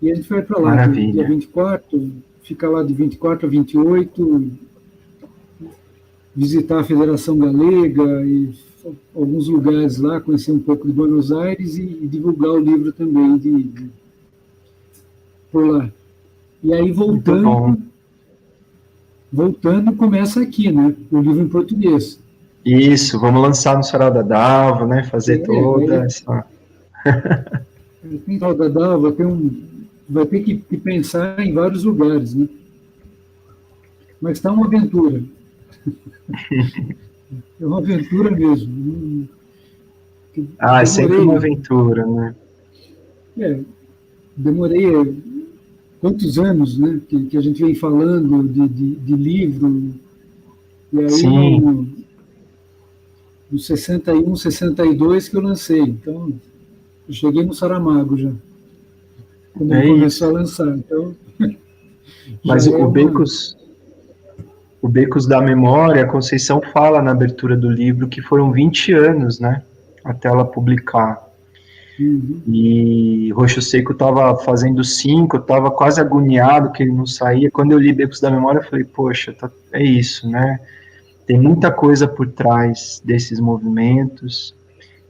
E a gente vai para lá, dia 24, fica lá de 24 a 28, visitar a Federação Galega e alguns lugares lá, conhecer um pouco de Buenos Aires e divulgar o livro também por lá. E aí, voltando, começa aqui, né? O livro em português. Isso, vamos lançar no Sarau da Dalva, né? Fazer toda essa... Tem Sarau da Dalva, vai ter que pensar em vários lugares, né? Mas está uma aventura. É uma aventura mesmo. É sempre uma aventura, né? Demorei quantos anos, né? Que a gente vem falando de livro. E aí, no 61, 62 que eu lancei. Então, eu cheguei no Saramago já. Quando ele começou a lançar. Então, mas o Becos da Memória, a Conceição fala na abertura do livro que foram 20 anos, né, até ela publicar. E Roxo Seco estava fazendo 5, eu estava quase agoniado que ele não saía. Quando eu li Becos da Memória, eu falei, poxa, é isso, né? Tem muita coisa por trás desses movimentos.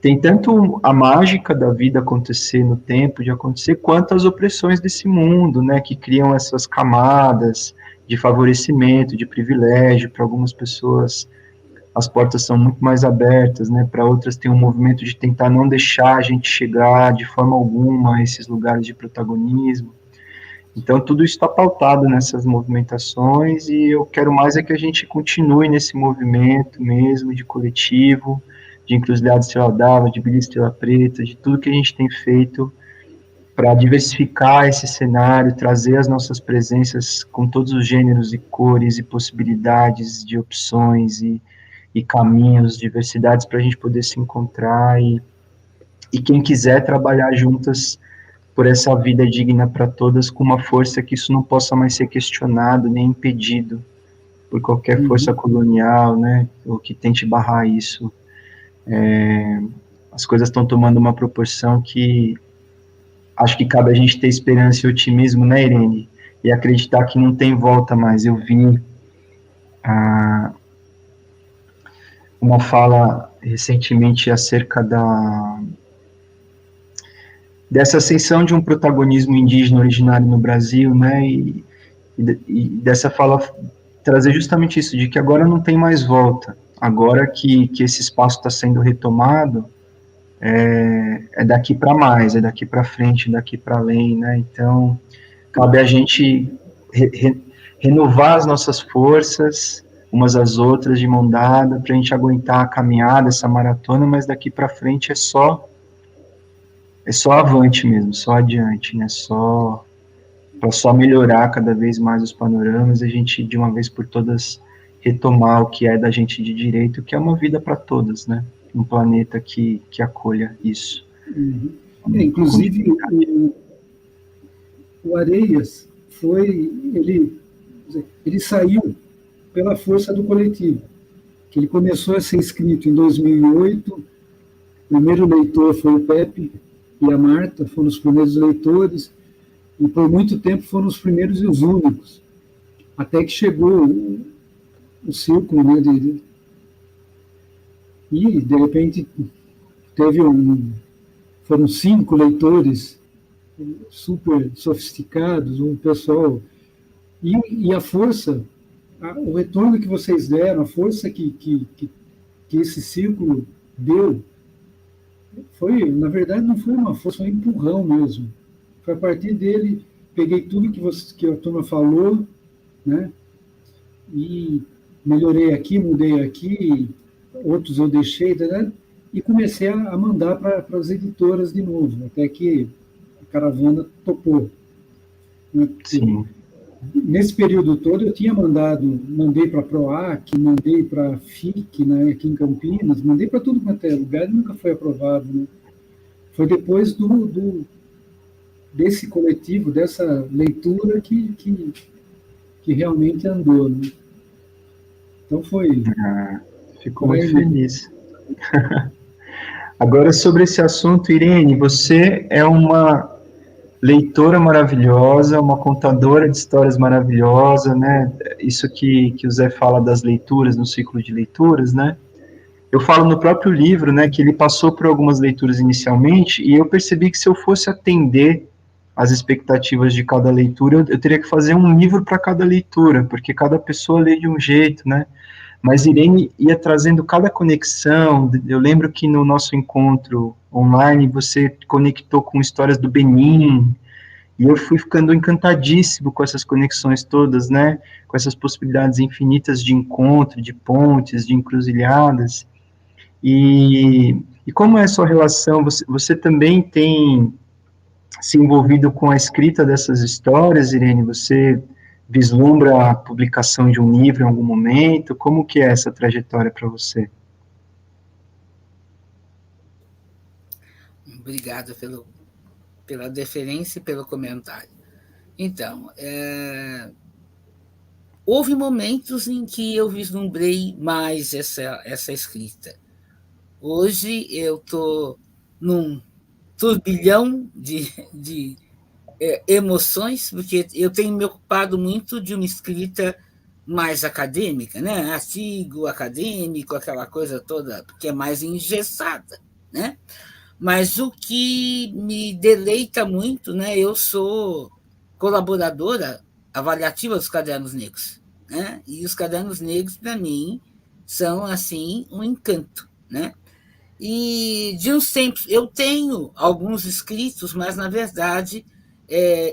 Tem tanto a mágica da vida acontecer no tempo de acontecer, quanto as opressões desse mundo, né, que criam essas camadas de favorecimento, de privilégio. Para algumas pessoas as portas são muito mais abertas, né? Para outras tem um movimento de tentar não deixar a gente chegar de forma alguma a esses lugares de protagonismo. Então tudo isso está pautado nessas movimentações, e eu quero mais é que a gente continue nesse movimento mesmo de coletivo, de Encruzilhada Estrela d'Alva, de Billy Estrela Preta, de tudo que a gente tem feito para diversificar esse cenário, trazer as nossas presenças com todos os gêneros e cores e possibilidades de opções e caminhos, diversidades, para a gente poder se encontrar e quem quiser trabalhar juntas por essa vida digna para todas, com uma força que isso não possa mais ser questionado nem impedido por qualquer força colonial, né, ou que tente barrar isso. As coisas estão tomando uma proporção que acho que cabe a gente ter esperança e otimismo, né, Irene? E acreditar que não tem volta mais. Eu vi uma fala recentemente acerca dessa ascensão de um protagonismo indígena originário no Brasil, né, e dessa fala trazer justamente isso, de que agora não tem mais volta, agora que esse espaço está sendo retomado, é daqui para mais, é daqui para frente, daqui para além, né, então cabe a gente renovar as nossas forças, umas às outras, de mão dada, para a gente aguentar a caminhada, essa maratona, mas daqui para frente é só avante mesmo, só adiante, né, para só melhorar cada vez mais os panoramas, a gente, de uma vez por todas, retomar o que é da gente de direito, que é uma vida para todas, né, um planeta que acolha isso. Inclusive, o Areias ele saiu pela força do coletivo, que ele começou a ser escrito em 2008, o primeiro leitor foi o Pepe e a Marta, foram os primeiros leitores, e por muito tempo foram os primeiros e os únicos, até que chegou o círculo, né, e de repente foram 5 leitores super sofisticados, um pessoal, e a força, o retorno que vocês deram, a força que esse círculo deu, na verdade, não foi uma força, foi um empurrão mesmo. Foi a partir dele, peguei tudo que a turma falou, né? E melhorei aqui, mudei aqui, outros eu deixei, né? E comecei a mandar para as editoras de novo, até que a Caravana topou. Né? Sim. Nesse período todo eu tinha mandei para a PROAC, mandei para a FIC, né, aqui em Campinas, mandei para tudo quanto é lugar e nunca foi aprovado. Né? Foi depois desse coletivo, dessa leitura que realmente andou. Né? Então foi... Fico muito feliz. Agora, sobre esse assunto, Irene, você é uma leitora maravilhosa, uma contadora de histórias maravilhosa, né? Isso que o Zé fala das leituras, no ciclo de leituras, né? Eu falo no próprio livro, né, que ele passou por algumas leituras inicialmente, e eu percebi que se eu fosse atender às expectativas de cada leitura, eu teria que fazer um livro para cada leitura, porque cada pessoa lê de um jeito, né? Mas Irene ia trazendo cada conexão. Eu lembro que no nosso encontro online você conectou com histórias do Benin, e eu fui ficando encantadíssimo com essas conexões todas, né? Com essas possibilidades infinitas de encontro, de pontes, de encruzilhadas. E como é a sua relação? Você também tem se envolvido com a escrita dessas histórias, Irene? Você vislumbra a publicação de um livro em algum momento? Como que é essa trajetória para você? Obrigado pela deferência e pelo comentário. Então, houve momentos em que eu vislumbrei mais essa escrita. Hoje eu estou num turbilhão de emoções, porque eu tenho me ocupado muito de uma escrita mais acadêmica, né? Artigo acadêmico, aquela coisa toda, que é mais engessada, né? Mas o que me deleita muito, né? Eu sou colaboradora avaliativa dos Cadernos Negros, né? E os Cadernos Negros, para mim, são, assim, um encanto, né? E de uns tempos, eu tenho alguns escritos, mas, na verdade,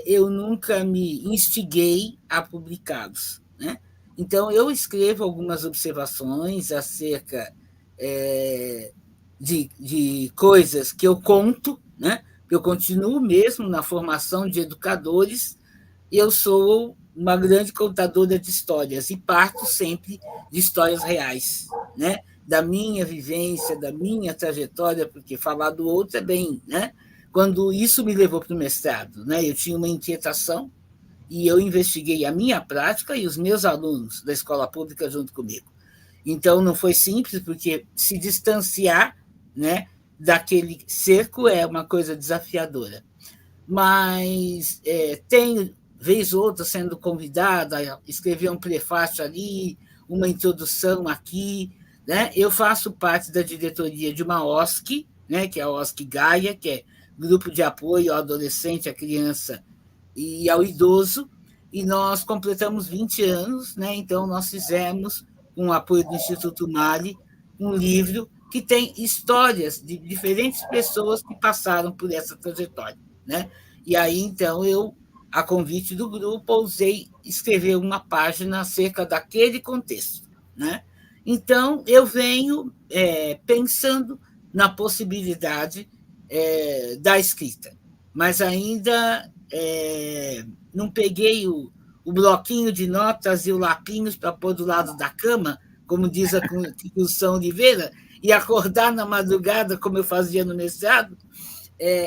eu nunca me instiguei a publicá-los, né? Então, eu escrevo algumas observações acerca de coisas que eu conto, né? Eu continuo mesmo na formação de educadores, e eu sou uma grande contadora de histórias, e parto sempre de histórias reais, né? Da minha vivência, da minha trajetória, porque falar do outro é bem, né? Quando isso me levou para o mestrado, né? Eu tinha uma inquietação e eu investiguei a minha prática e os meus alunos da escola pública junto comigo. Então, não foi simples, porque se distanciar, né, daquele cerco é uma coisa desafiadora. Mas tenho, vez ou outra, sendo convidada a escrever um prefácio ali, uma introdução aqui, né? Eu faço parte da diretoria de uma OSC, né, que é a OSC Gaia, que é Grupo de Apoio ao Adolescente, à Criança e ao Idoso, e nós completamos 20 anos, né? Então nós fizemos, com o apoio do Instituto Mali, um livro que tem histórias de diferentes pessoas que passaram por essa trajetória, né? E aí, então, eu, a convite do grupo, ousei escrever uma página acerca daquele contexto, né? Então, eu venho pensando na possibilidade da escrita, mas ainda não peguei o bloquinho de notas e o lapinhos para pôr do lado da cama, como diz a Constituição Oliveira, e acordar na madrugada, como eu fazia no mestrado,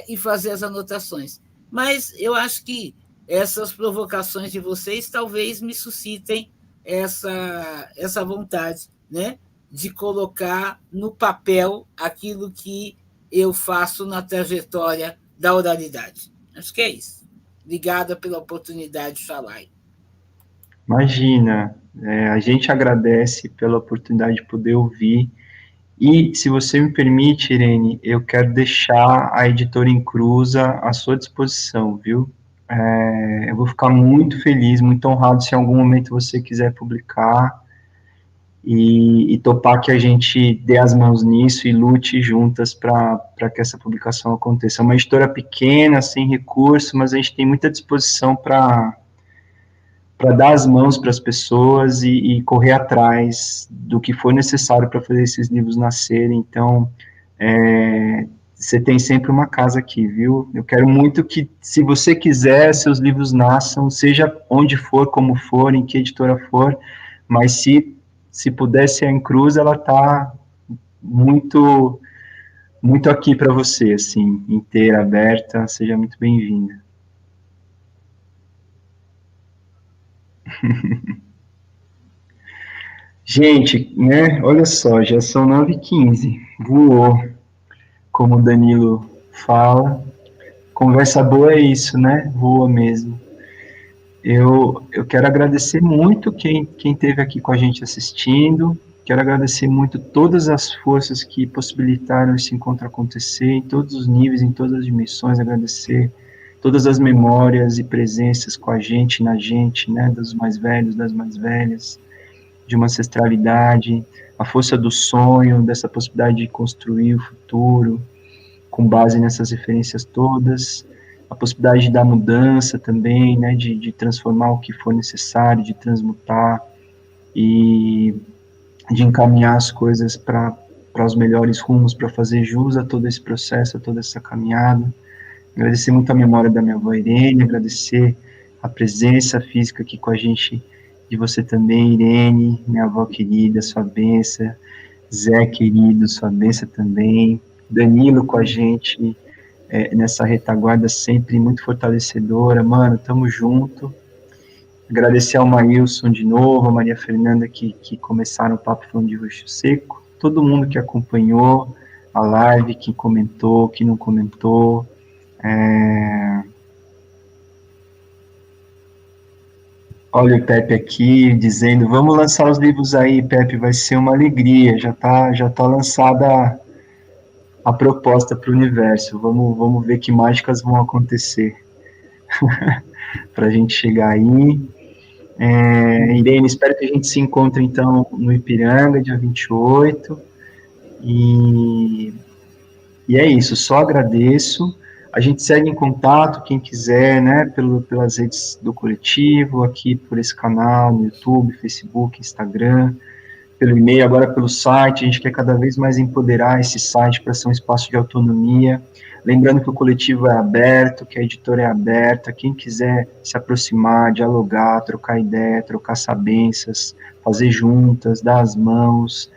e fazer as anotações. Mas eu acho que essas provocações de vocês talvez me suscitem essa vontade, né, de colocar no papel aquilo que eu faço na trajetória da oralidade. Acho que é isso. Obrigada pela oportunidade de falar. Imagina, a gente agradece pela oportunidade de poder ouvir. E, se você me permite, Irene, eu quero deixar a editora Encruza à sua disposição, viu? Eu vou ficar muito feliz, muito honrado se em algum momento você quiser publicar. e topar que a gente dê as mãos nisso e lute juntas para que essa publicação aconteça. É uma editora pequena, sem recurso, mas a gente tem muita disposição para dar as mãos para as pessoas e correr atrás do que for necessário para fazer esses livros nascerem. Então, você tem sempre uma casa aqui, viu? Eu quero muito que, se você quiser, seus livros nasçam, seja onde for, como for, em que editora for, mas se puder ser a Encruz, ela está muito, muito aqui para você, assim, inteira, aberta, seja muito bem-vinda. Gente, né, olha só, já são 9h15, voou, como o Danilo fala. Conversa boa é isso, né? Voa mesmo. Eu quero agradecer muito quem esteve aqui com a gente assistindo, quero agradecer muito todas as forças que possibilitaram esse encontro acontecer, em todos os níveis, em todas as dimensões, agradecer todas as memórias e presenças com a gente, na gente, né, dos mais velhos, das mais velhas, de uma ancestralidade, a força do sonho, dessa possibilidade de construir o futuro, com base nessas referências todas, a possibilidade da mudança também, né, de transformar o que for necessário, de transmutar e de encaminhar as coisas para os melhores rumos, para fazer jus a todo esse processo, a toda essa caminhada. Agradecer muito a memória da minha avó Irene, agradecer a presença física aqui com a gente, de você também, Irene, minha avó querida, sua bênção, Zé querido, sua bênção também, Danilo com a gente, nessa retaguarda sempre muito fortalecedora, mano, tamo junto. Agradecer ao Maílson de novo, a Maria Fernanda que começaram o papo falando de roxo seco, todo mundo que acompanhou a live, que comentou, que não comentou, olha o Pepe aqui dizendo, vamos lançar os livros aí, Pepe, vai ser uma alegria, já tá lançada a proposta para o universo, vamos ver que mágicas vão acontecer para a gente chegar aí. Irene, espero que a gente se encontre então no Ipiranga, dia 28, e é isso, só agradeço. A gente segue em contato, quem quiser, né, pelas redes do coletivo, aqui por esse canal, no YouTube, Facebook, Instagram, pelo e-mail, agora pelo site. A gente quer cada vez mais empoderar esse site para ser um espaço de autonomia. Lembrando que o coletivo é aberto, que a editora é aberta, quem quiser se aproximar, dialogar, trocar ideia, trocar sabências, fazer juntas, dar as mãos,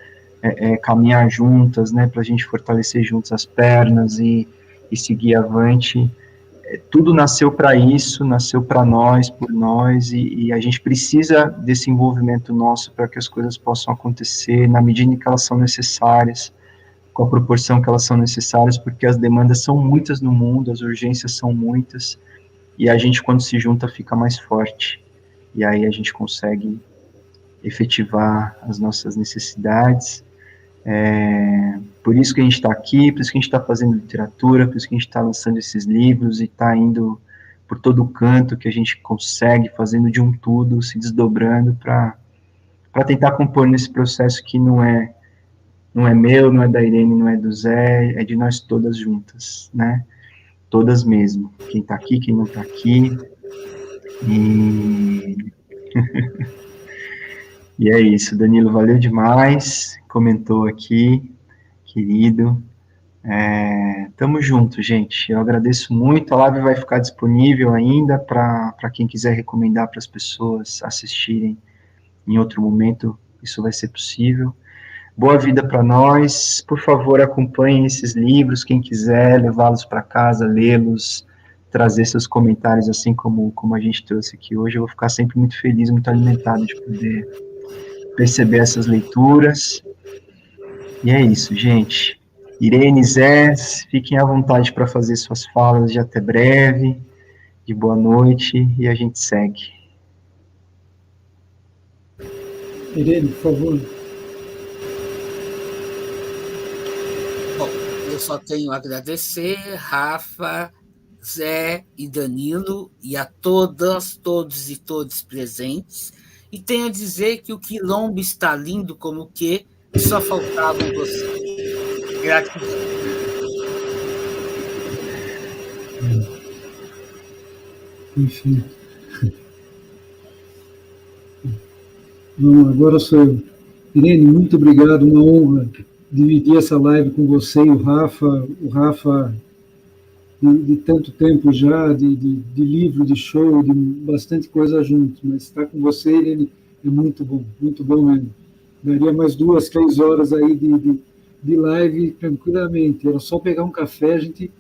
caminhar juntas, né, para a gente fortalecer juntos as pernas e seguir avante. Tudo nasceu para isso, nasceu para nós, por nós, e a gente precisa desse envolvimento nosso para que as coisas possam acontecer na medida em que elas são necessárias, com a proporção que elas são necessárias, porque as demandas são muitas no mundo, as urgências são muitas, e a gente, quando se junta, fica mais forte, e aí a gente consegue efetivar as nossas necessidades. Por isso que a gente está aqui, por isso que a gente está fazendo literatura, por isso que a gente está lançando esses livros e está indo por todo o canto que a gente consegue, fazendo de um tudo, se desdobrando para tentar compor nesse processo que não é meu, não é da Irene, não é do Zé, é de nós todas juntas, né? Todas mesmo. Quem está aqui, quem não está aqui. E é isso, Danilo, valeu demais, comentou aqui, querido. Tamo junto, gente. Eu agradeço muito. A live vai ficar disponível ainda para quem quiser recomendar para as pessoas assistirem em outro momento. Isso vai ser possível. Boa vida para nós. Por favor, acompanhem esses livros. Quem quiser levá-los para casa, lê-los, trazer seus comentários, assim como a gente trouxe aqui hoje. Eu vou ficar sempre muito feliz, muito alimentado de poder perceber essas leituras. E é isso, gente. Irene, Zé, fiquem à vontade para fazer suas falas de até breve, de boa noite, e a gente segue. Irene, por favor. Bom, eu só tenho a agradecer, Rafa, Zé e Danilo, e a todas, todos e todos presentes, e tenho a dizer que o Quilombo está lindo como o quê, e só faltavam vocês. Gratidão. Enfim. Bom, agora sou eu. Irene, muito obrigado, uma honra dividir essa live com você e o Rafa de tanto tempo já, de livro, de show, de bastante coisa junto, mas estar com você, Irene, é muito bom mesmo. Daria mais 2, 3 horas aí de live tranquilamente, era só pegar um café, a gente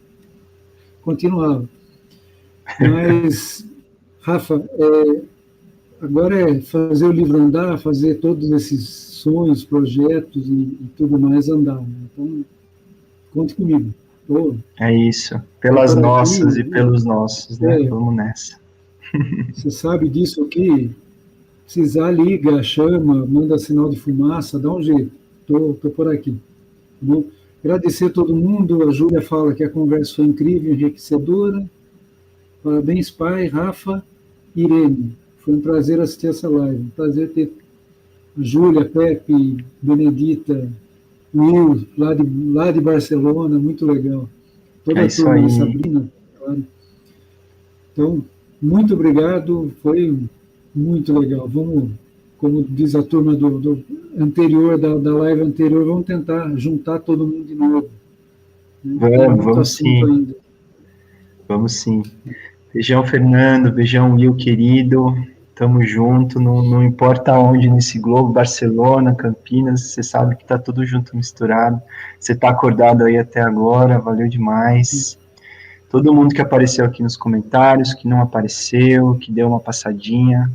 continuava. Mas, Rafa, agora é fazer o livro andar, fazer todos esses sonhos, projetos e tudo mais andar. Né? Então, conte comigo. É isso. Pelas nossas aqui, e pelos nossos, né? Vamos nessa. Você sabe disso aqui? Precisar, liga, chama, manda sinal de fumaça, dá um jeito. Tô por aqui. Tá bom? Agradecer a todo mundo. A Júlia fala que a conversa foi incrível, enriquecedora. Parabéns, pai, Rafa, Irene. Foi um prazer assistir essa live. Um prazer ter a Júlia, Pepe, Benedita, Will, lá de Barcelona, muito legal. Toda a turma de Sabrina, claro. Então, muito obrigado, foi muito legal. Vamos, como diz a turma do anterior, da live anterior, vamos tentar juntar todo mundo de novo. Né? Vamos sim. Ainda. Vamos sim. Beijão, Fernando, beijão, Will, querido. Tamo junto, não importa onde nesse globo, Barcelona, Campinas, você sabe que tá tudo junto, misturado. Você tá acordado aí até agora, valeu demais. Todo mundo que apareceu aqui nos comentários, que não apareceu, que deu uma passadinha,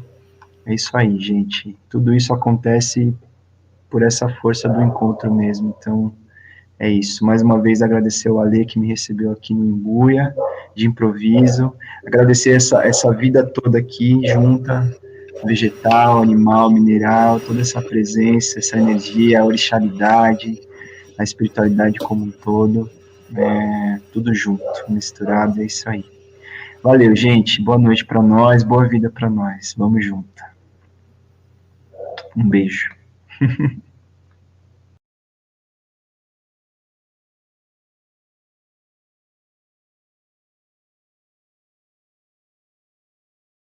é isso aí, gente. Tudo isso acontece por essa força do encontro mesmo, então é isso. Mais uma vez agradecer ao Ale que me recebeu aqui no Imbuia, de improviso, agradecer essa vida toda aqui junta, vegetal, animal, mineral, toda essa presença, essa energia, a orixalidade, a espiritualidade como um todo, tudo junto, misturado, é isso aí. Valeu, gente, boa noite para nós, boa vida para nós, vamos junto. Um beijo.